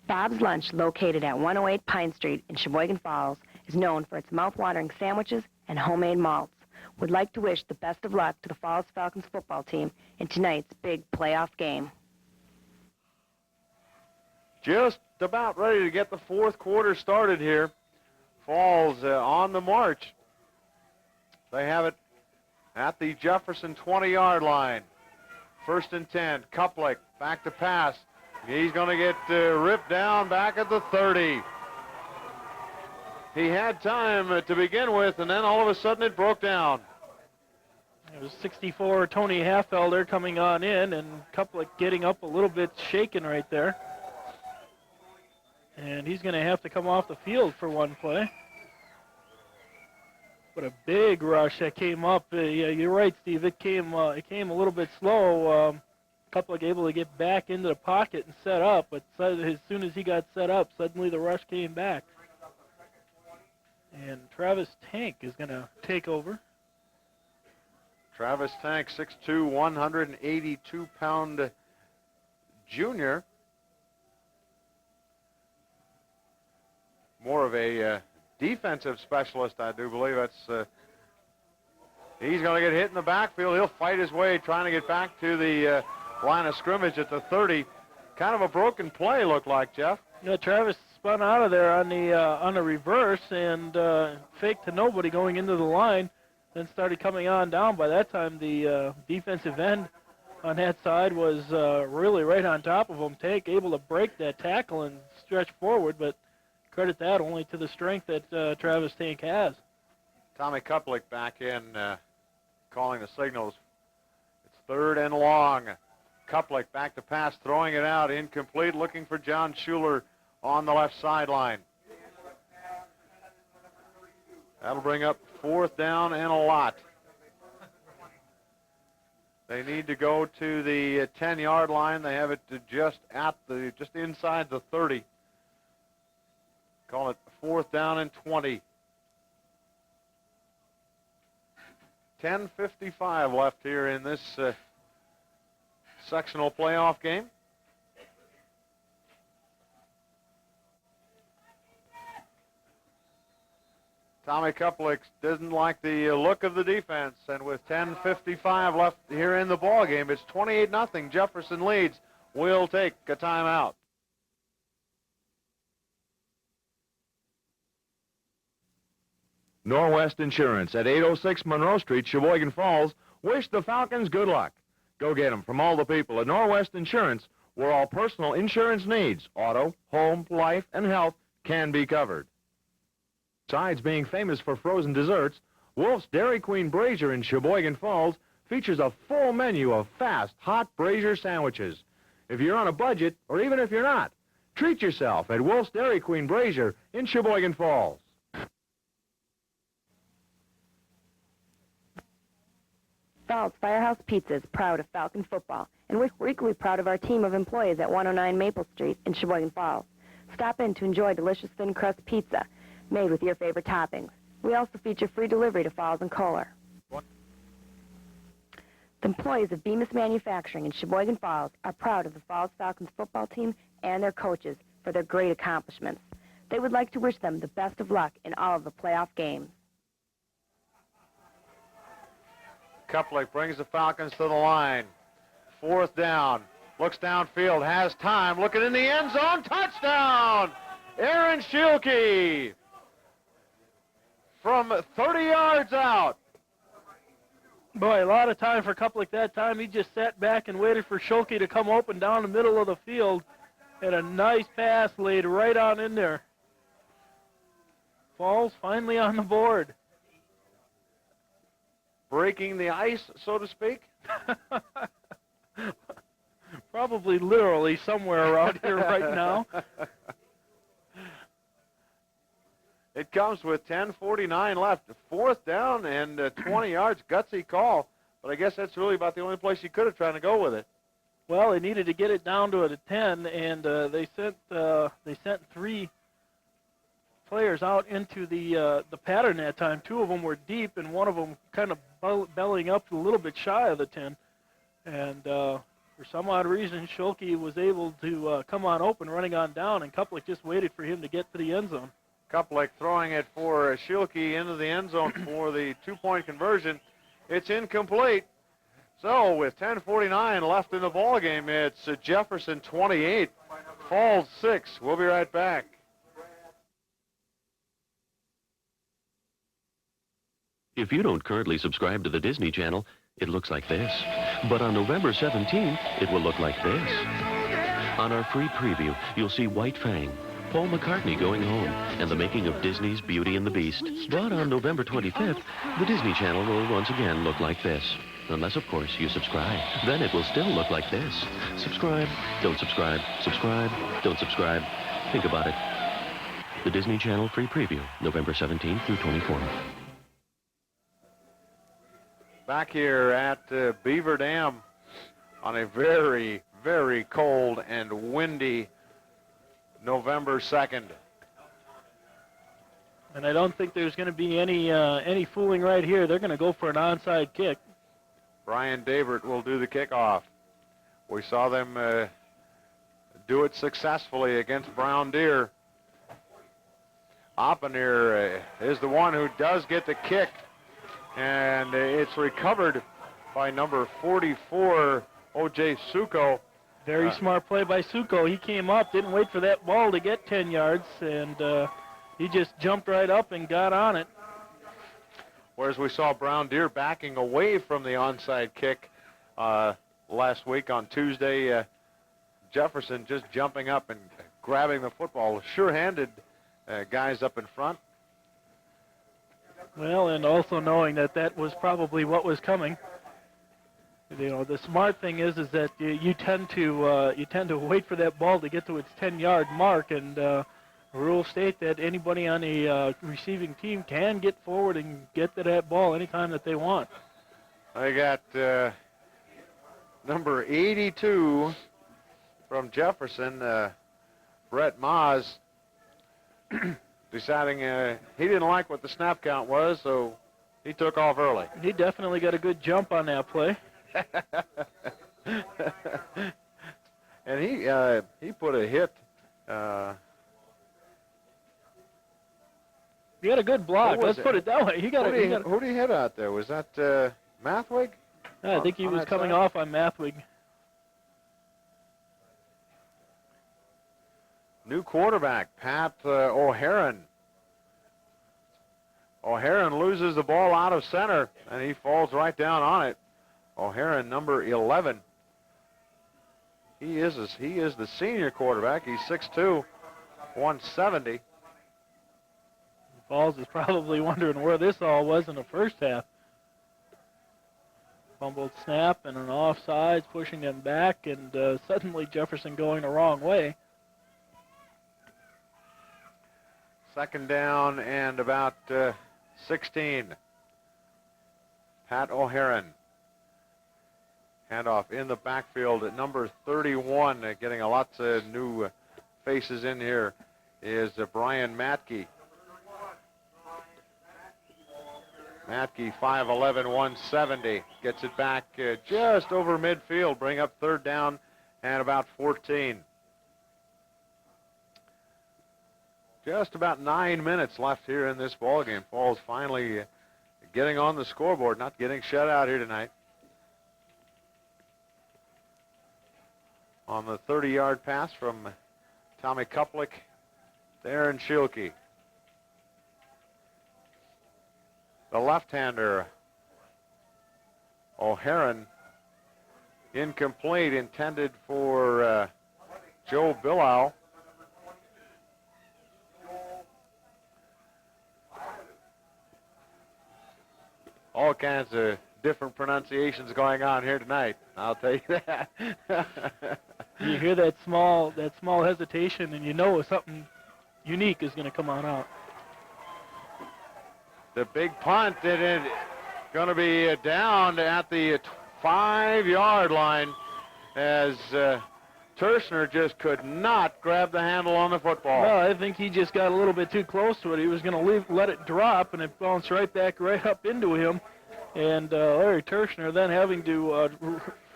Bob's Lunch, located at 108 Pine Street in Sheboygan Falls, is known for its mouth-watering sandwiches and homemade malts. Would like to wish the best of luck to the Falls Falcons football team in tonight's big playoff game. Just about ready to get the fourth quarter started here. Falls on the march. They have it at the Jefferson 20-yard line. 1st and 10. Kuplick back to pass. He's going to get ripped down back at the 30. He had time to begin with, and then all of a sudden it broke down. It was 64 Tony Halfelder coming on in, and Kuplick getting up a little bit shaken right there. And he's going to have to come off the field for one play. But a big rush that came up. Yeah, you're right, Steve. It came a little bit slow. Kuplick able to get back into the pocket and set up, but as soon as he got set up, suddenly the rush came back. And Travis Tank is going to take over. Travis Tank, 6'2", 182-pound junior. More of a defensive specialist, I do believe. That's he's going to get hit in the backfield. He'll fight his way, trying to get back to the line of scrimmage at the 30. Kind of a broken play, looked like, Jeff. Yeah, Travis spun out of there on the reverse and faked to nobody going into the line, then started coming on down. By that time, the defensive end on that side was really right on top of him. Tank able to break that tackle and stretch forward, but credit that only to the strength that Travis Tank has. Tommy Kuplick back in, calling the signals. It's 3rd and long. Kuplick back to pass, throwing it out, incomplete, looking for John Schuler on the left sideline. That'll bring up 4th down and a lot. They need to go to the 10-yard line. They have it just inside the 30. Call it 4th down and 20. 10:55 left here in this sectional playoff game. Tommy Kuplick doesn't like the look of the defense, and with 10:55 left here in the ball game, it's 28-0. Jefferson leads. We'll take a timeout. Norwest Insurance at 806 Monroe Street, Sheboygan Falls, wish the Falcons good luck. Go get them from all the people at Norwest Insurance, where all personal insurance needs, auto, home, life, and health, can be covered. Besides being famous for frozen desserts, Wolf's Dairy Queen Brazier in Sheboygan Falls features a full menu of fast, hot brazier sandwiches. If you're on a budget, or even if you're not, treat yourself at Wolf's Dairy Queen Brazier in Sheboygan Falls. Falls Firehouse Pizza is proud of Falcon football, and we're equally proud of our team of employees at 109 Maple Street in Sheboygan Falls. Stop in to enjoy delicious thin crust pizza made with your favorite toppings. We also feature free delivery to Falls and Kohler. The employees of Bemis Manufacturing in Sheboygan Falls are proud of the Falls Falcons football team and their coaches for their great accomplishments. They would like to wish them the best of luck in all of the playoff games. Kuplik brings the Falcons to the line. 4th down. Looks downfield, has time, looking in the end zone, touchdown! Aaron Schielke from 30 yards out. Boy, a lot of time for Kuplik that time. He just sat back and waited for Schielke to come open down the middle of the field. And a nice pass laid right on in there. Falls finally on the board. Breaking the ice, so to speak? Probably literally somewhere around here right now. It comes with 10:49 left. 4th down and 20 yards. Gutsy call, but I guess that's really about the only place you could have tried to go with it. Well, they needed to get it down to a 10, and they sent 3 players out into the pattern that time. 2 of them were deep, and one of them kind of bellying up a little bit shy of the 10. And for some odd reason, Schielke was able to come on open, running on down, and Kuplik just waited for him to get to the end zone. Kuplik throwing it for Schielke into the end zone for the 2-point conversion. It's incomplete. So with 10:49 left in the ball game, it's Jefferson 28, Falls 6. We'll be right back. If you don't currently subscribe to the Disney Channel, it looks like this. But on November 17th, it will look like this. On our free preview, you'll see White Fang, Paul McCartney going home, and the making of Disney's Beauty and the Beast. But on November 25th, the Disney Channel will once again look like this. Unless, of course, you subscribe. Then it will still look like this. Subscribe, don't subscribe, subscribe, don't subscribe. Think about it. The Disney Channel free preview, November 17th through 24th. Back here at Beaver Dam on a very, very cold and windy November 2nd. And I don't think there's going to be any fooling right here. They're going to go for an onside kick. Brian Davert will do the kickoff. We saw them do it successfully against Brown Deer. Oppenir is the one who does get the kick, and it's recovered by number 44, O.J. Suko. Very smart play by Suko. He came up, didn't wait for that ball to get 10 yards, and he just jumped right up and got on it. Whereas we saw Brown Deer backing away from the onside kick last week on Tuesday. Jefferson just jumping up and grabbing the football. Sure-handed guys up in front. Well, and also knowing that that was probably what was coming. You know, the smart thing is that you tend to wait for that ball to get to its 10-yard mark, and rules state that anybody on a receiving team can get forward and get to that ball anytime that they want. I got number 82 from Jefferson, Brett Maas, deciding he didn't like what the snap count was, so he took off early. He definitely got a good jump on that play. And he put a hit. He had a good block. Let's put it that way. Who did he hit out there? Was that Mathwig? I think he was coming off on Mathwig. New quarterback, Pat O'Haron. O'Haron loses the ball out of center, and he falls right down on it. O'Haron, number 11. He is the senior quarterback. He's 6'2", 170. Falls is probably wondering where this all was in the first half. Fumbled snap and an offsides, pushing them back, and suddenly Jefferson going the wrong way. 2nd down and about 16. Pat O'Haron. Handoff in the backfield at number 31, getting a lots of new faces in here is Brian Matke. Matke, 5'11", 170. Gets it back just over midfield. Bring up third down and about 14. Just about 9 minutes left here in this ball game. Falls finally getting on the scoreboard, not getting shut out here tonight. On the 30-yard pass from Tommy Kuplik, Aaron Schielke. The left-hander, O'Haron, incomplete, intended for Joe Billow. All kinds of different pronunciations going on here tonight, I'll tell you that. You hear that small hesitation, and you know something unique is going to come on out. The big punt, and it's going to be down at the 5-yard line as Tershner just could not grab the handle on the football. Well, I think he just got a little bit too close to it. He was going to let it drop, and it bounced right up into him. And Larry Tershner then having to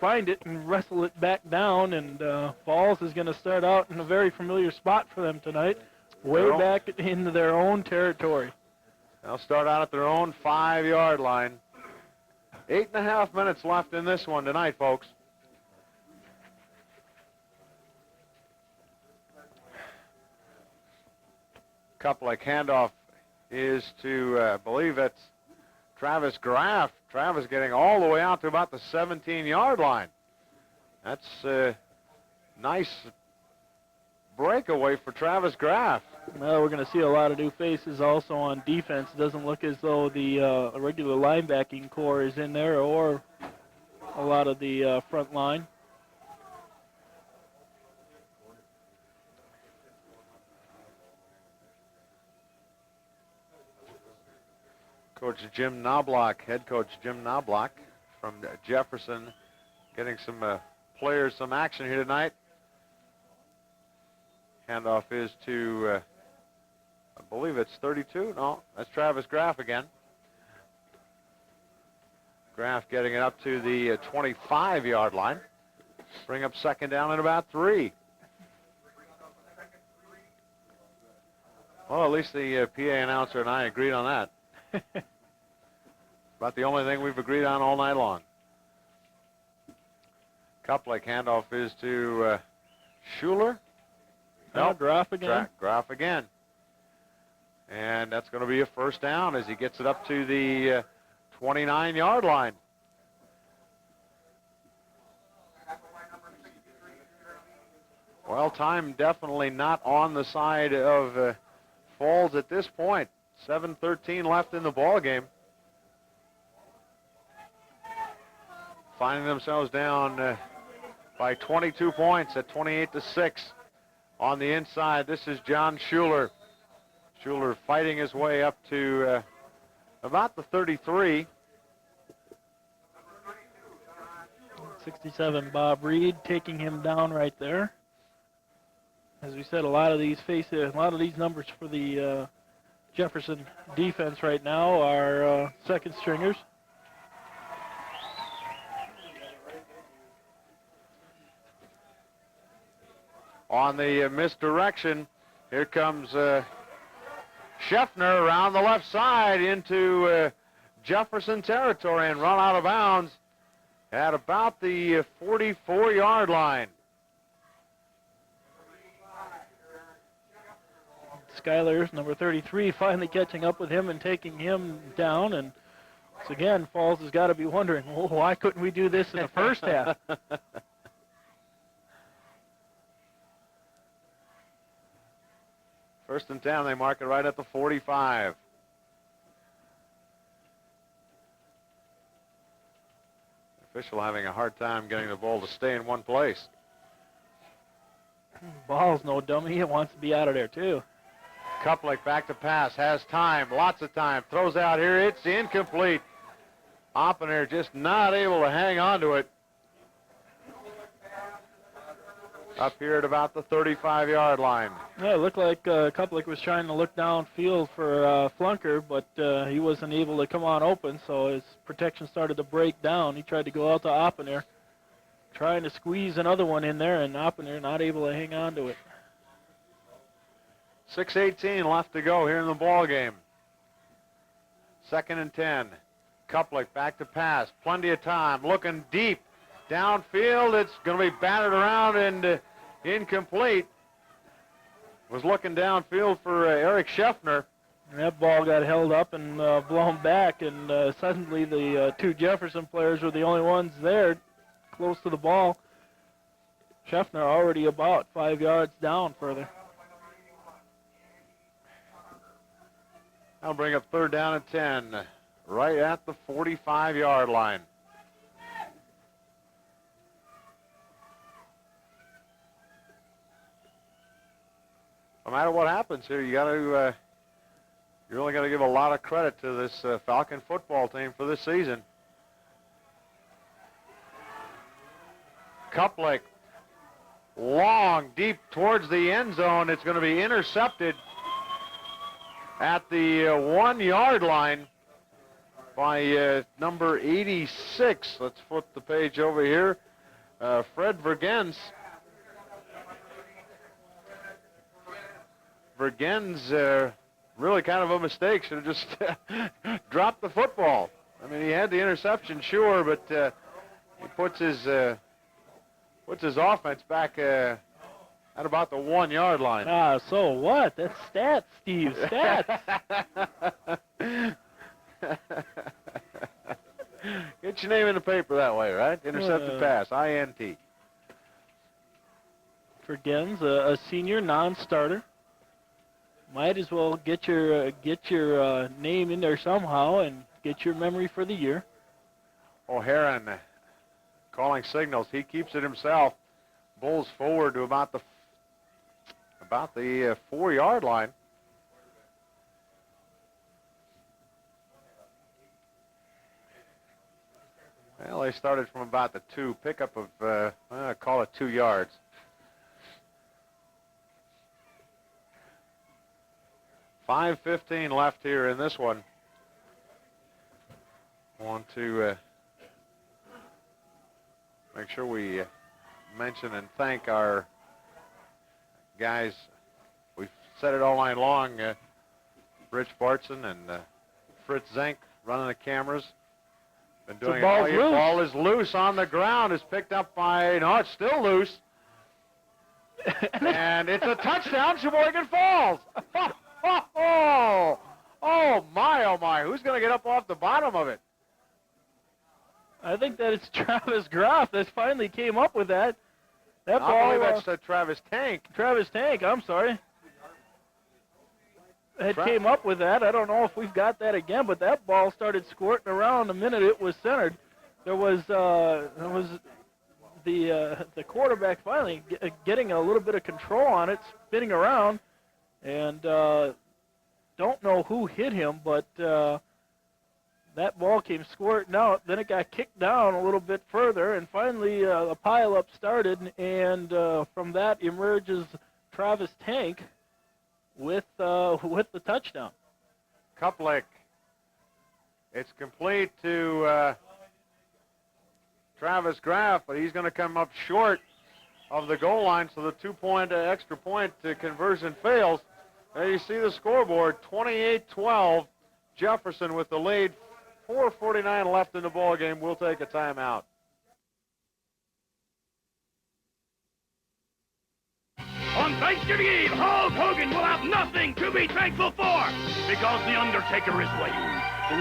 find it and wrestle it back down, and Falls is going to start out in a very familiar spot for them tonight, way back into their own territory. They'll start out at their own 5-yard line. 8.5 minutes left in this one tonight, folks. Kuplik handoff is to, I believe it's Travis Graff. Travis getting all the way out to about the 17-yard line. That's a nice breakaway for Travis Graff. Well, we're going to see a lot of new faces also on defense. It doesn't look as though the regular linebacking core is in there, or a lot of the front line. Coach Jim Knobloch, head coach Jim Knobloch from Jefferson, getting some players some action here tonight. Handoff is to, I believe it's 32. No, that's Travis Graff again. Graff getting it up to the 25-yard line. Bring up second down at about 3. Well, at least the PA announcer and I agreed on that. About the only thing we've agreed on all night long. Kuplik handoff is to Schuler. No, Graff again. Graff again. And that's going to be a first down as he gets it up to the 29-yard line. Well, time definitely not on the side of Falls at this point. 7:13 left in the ball game. Finding themselves down by 22 points at 28-6. On the inside, this is John Schuler. Schuler fighting his way up to about the 33. 67, Bob Reed taking him down right there. As we said, a lot of these numbers for the Jefferson defense right now are second stringers. On the misdirection, here comes Scheffner around the left side into Jefferson territory and run out of bounds at about the 44-yard line. Skyler's number 33 finally catching up with him and taking him down. And so again, Falls has got to be wondering, well, why couldn't we do this in the first half? First and 10, they mark it right at the 45. Official having a hard time getting the ball to stay in one place. Ball's no dummy. It wants to be out of there, too. Kuplik back to pass, has time, lots of time, throws out here, it's incomplete. Oppener just not able to hang on to it. up here at about the 35-yard line. Yeah, it looked like Kuplik was trying to look downfield for Flunker, but he wasn't able to come on open, so his protection started to break down. He tried to go out to Oppener, trying to squeeze another one in there, and Oppener not able to hang on to it. 6:18 left to go here in the ball game. 2nd and 10. Kuplik back to pass. Plenty of time. Looking deep. Downfield. It's going to be battered around and incomplete. Was looking downfield for Eric Scheffner. And that ball got held up and blown back, and suddenly the two Jefferson players were the only ones there close to the ball. Scheffner already about 5 yards down further. That'll bring up 3rd down and 10, right at the 45-yard line. No matter what happens here, you really got to give a lot of credit to this Falcon football team for this season. Kuplik, long, deep towards the end zone. It's going to be intercepted at the 1-yard line by number 86. Let's flip the page over here. Fred Vergens. Vergens, really kind of a mistake. Should have just dropped the football. I mean, he had the interception, sure, but he puts his offense back at about the 1-yard line. So what? That's stats, Steve. Stats. Get your name in the paper that way, right? Intercepted pass, INT. Vergens, a senior non-starter. Might as well get your name in there somehow and get your memory for the year. O'Haron calling signals. He keeps it himself. Bulls forward to about the 4-yard line. Well, they started from about the 2. Pickup of call it 2 yards. $5:15 left here in this one. Want to make sure we mention and thank our guys. We've said it all night long. Rich Bartson and Fritz Zink running the cameras. Been doing it. The ball is loose on the ground. Is picked up by, no, it's still loose. And it's a touchdown, Sheboygan Falls. Oh my. Who's going to get up off the bottom of it? I think that it's Travis Groff that finally came up with that. That I ball. believe that's Travis Tank. Travis Tank, I'm sorry. It came up with that. I don't know if we've got that again, but that ball started squirting around the minute it was centered. There was the quarterback finally getting a little bit of control on it, spinning around, and don't know who hit him, but that ball came squirting out. Then it got kicked down a little bit further, and finally a pileup started, and from that emerges Travis Tank with the touchdown. Kuplik. It's complete to Travis Graff, but he's going to come up short of the goal line, so the 2-point extra point conversion fails. There you see the scoreboard, 28-12. Jefferson with the lead. 4:49 left in the ball game. We'll take a timeout. On Thanksgiving Eve, Hulk Hogan will have nothing to be thankful for because The Undertaker is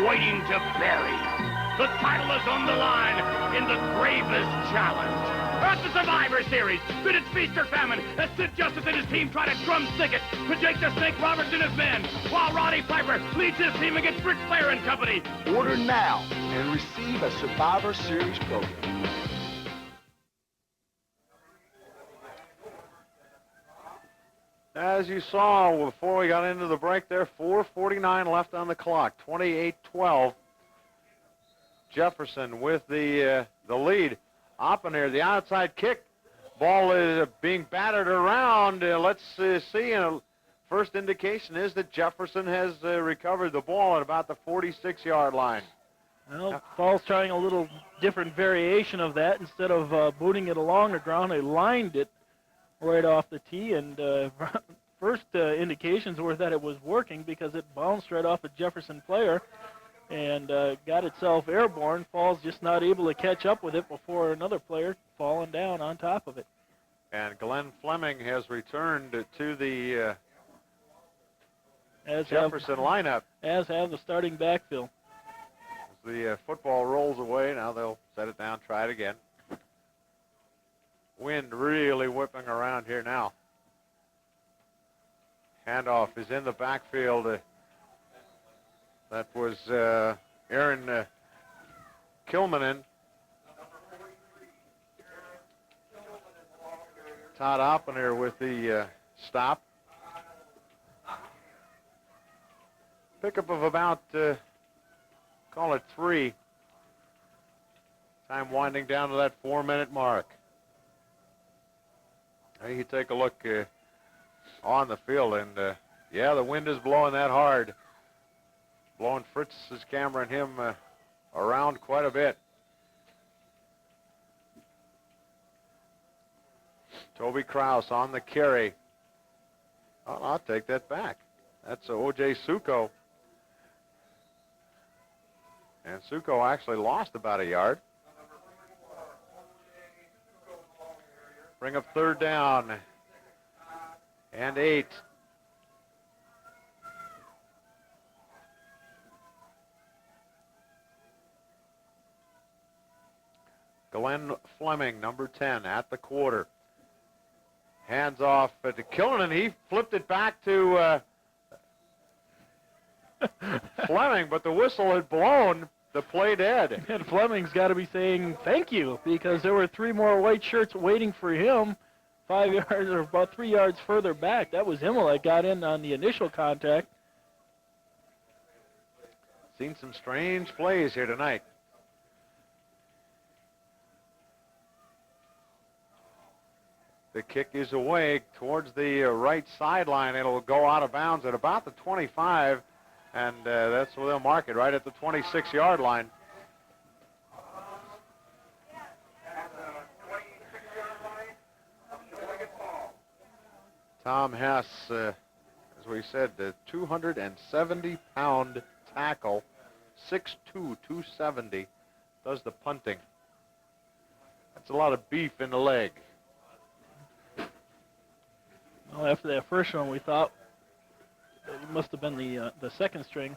waiting to bury him. The title is on the line in the gravest challenge. At the Survivor Series, did it feast or famine as Sid Justice and his team try to drumstick it to Jake the Snake Roberts and his men, while Roddy Piper leads his team against Ric Flair and company. Order now and receive a Survivor Series program. As you saw before we got into the break there, 4:49 left on the clock, 28-12. Jefferson with the lead. Oppener, the outside kick, Ball is being battered around. Let's see. First indication is that Jefferson has recovered the ball at about the 46-yard line. Well, Falls trying a little different variation of that. Instead of booting it along the ground, they lined it right off the tee, and first indications were that it was working because it bounced right off a Jefferson player and got itself airborne. Falls just not able to catch up with it before another player falling down on top of it. And Glenn Fleming has returned to the Jefferson lineup. As have the starting backfield. As the football rolls away, now they'll set it down, try it again. Wind really whipping around here now. Handoff is in the backfield. That was Aaron Kilmanen. Todd Oppener with the stop. Pickup of about, call it 3. Time winding down to that 4-minute mark. Now you take a look on the field, and yeah, the wind is blowing that hard. Blowing Fritz's camera and him around quite a bit. Toby Krause on the carry. Oh, I'll take that back. That's O.J. Suko. And Suko actually lost about a yard. Bring up 3rd down. And 8. Glenn Fleming, number 10, at the quarter. Hands off to Killen, he flipped it back to Fleming, but the whistle had blown. The play dead. And Fleming's got to be saying thank you, because there were 3 more white shirts waiting for him 5 yards or about 3 yards further back. That was Himmel that got in on the initial contact. Seen some strange plays here tonight. The kick is away towards the right sideline. It'll go out of bounds at about the 25, and that's where they'll mark it, right at the 26-yard line. Tom Hess, as we said, the 270-pound tackle, 6'2", 270, does the punting. That's a lot of beef in the leg. Well, after that first one, we thought it must have been the second string.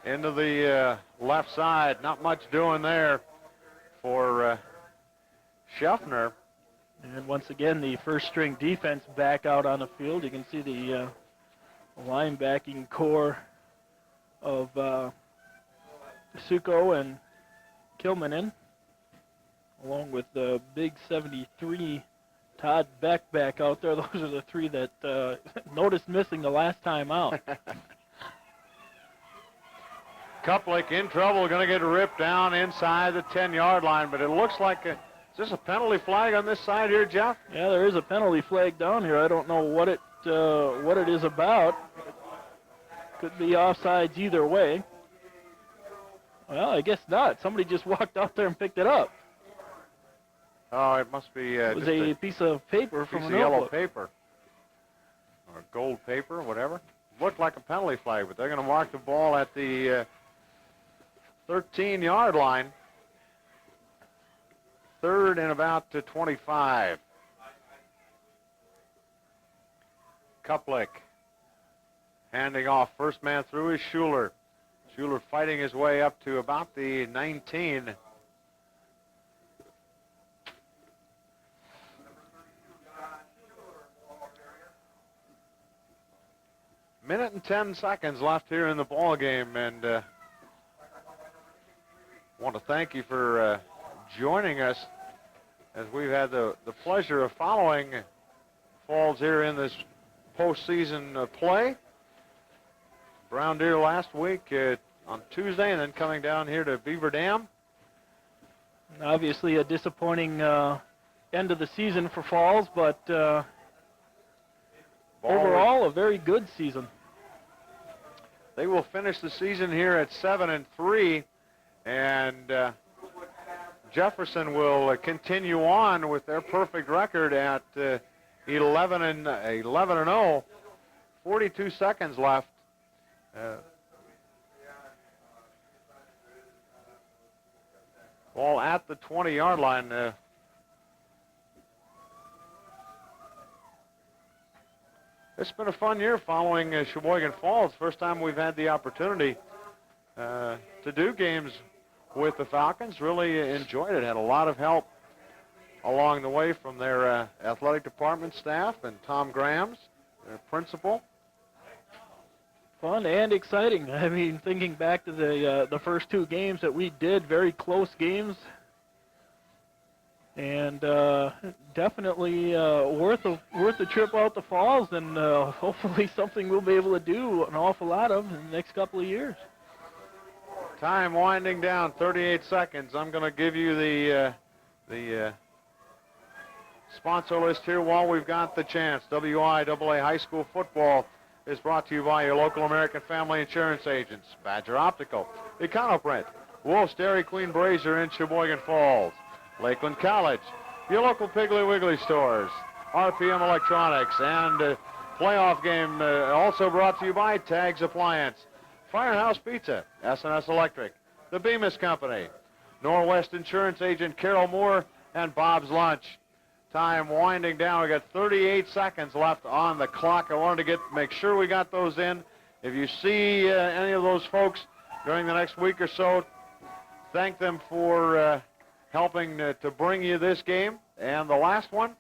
Into the left side, not much doing there for Schaffner. And once again, the first string defense back out on the field. You can see the linebacking core of Suko and Kilmanen, along with the big 73 Todd Beck back out there. Those are the 3 that noticed missing the last time out. Kuplick in trouble, going to get ripped down inside the 10-yard line, but it looks like is this a penalty flag on this side here, Jeff? Yeah, there is a penalty flag down here. I don't know what it is about. Could be offsides either way. Well, I guess not. Somebody just walked out there and picked it up. Oh, it must be it was a piece of paper from piece an of yellow envelope. paper or gold paper, whatever. Looked like a penalty flag, but they're going to mark the ball at the 13-yard line. 3rd and about to 25. Kuplick handing off. First man through is Schuler. Schuler fighting his way up to about the 19. Minute and 10 seconds left here in the ball game, and want to thank you for joining us as we've had the pleasure of following Falls here in this postseason play. Brown Deer last week on Tuesday, and then coming down here to Beaver Dam. Obviously a disappointing end of the season for Falls, but overall a very good season. They will finish the season here at 7-3, and Jefferson will continue on with their perfect record at 11-0. 42 seconds left. Ball at the 20-yard line. It's been a fun year following Sheboygan Falls. First time we've had the opportunity to do games with the Falcons. Really enjoyed it. Had a lot of help along the way from their athletic department staff and Tom Graham's, their principal. Fun and exciting. I mean, thinking back to the first two games that we did, very close games, and definitely worth a trip out to Falls, and hopefully something we'll be able to do an awful lot of in the next couple of years. Time winding down, 38 seconds. I'm going to give you the sponsor list here while we've got the chance. WIAA High School Football is brought to you by your local American Family Insurance agents. Badger Optical, Econoprint, Wolf's Dairy Queen Brazier in Sheboygan Falls, Lakeland College, your local Piggly Wiggly stores, RPM Electronics, and playoff game also brought to you by Tags Appliance, Firehouse Pizza, S&S Electric, the Bemis Company, Norwest Insurance agent Carol Moore, and Bob's Lunch. Time winding down. We got 38 seconds left on the clock. I wanted to make sure we got those in. If you see any of those folks during the next week or so, thank them for helping to bring you this game. And the last one,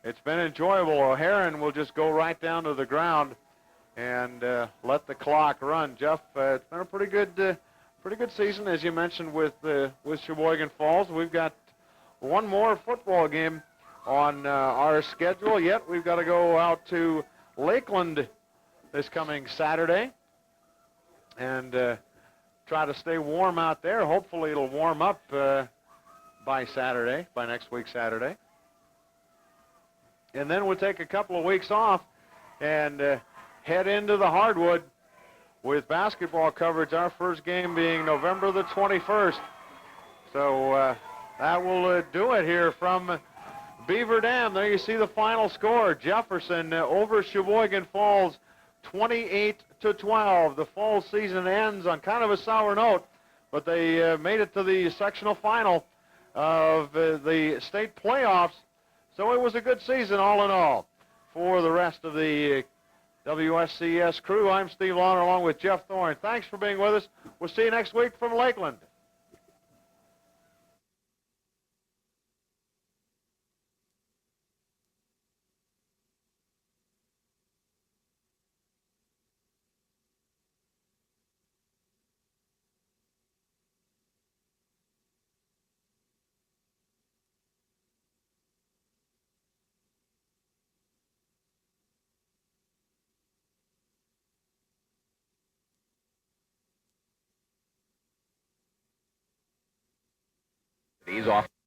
it's been enjoyable. O'Haron will just go right down to the ground and let the clock run. Jeff, it's been a pretty good season, as you mentioned, with Sheboygan Falls. We've got one more football game on our schedule. Yet we've got to go out to Lakeland this coming Saturday and try to stay warm out there. Hopefully it'll warm up by next week Saturday. And then we'll take a couple of weeks off and head into the hardwood with basketball coverage, our first game being November the 21st. So that will do it here from Beaver Dam. There you see the final score. Jefferson over Sheboygan Falls, 28-12. The fall season ends on kind of a sour note, but they made it to the sectional final of the state playoffs. So it was a good season all in all. For the rest of the WSCS crew, I'm Steve Launer along with Jeff Thorne. Thanks for being with us. We'll see you next week from Lakeland. He's off.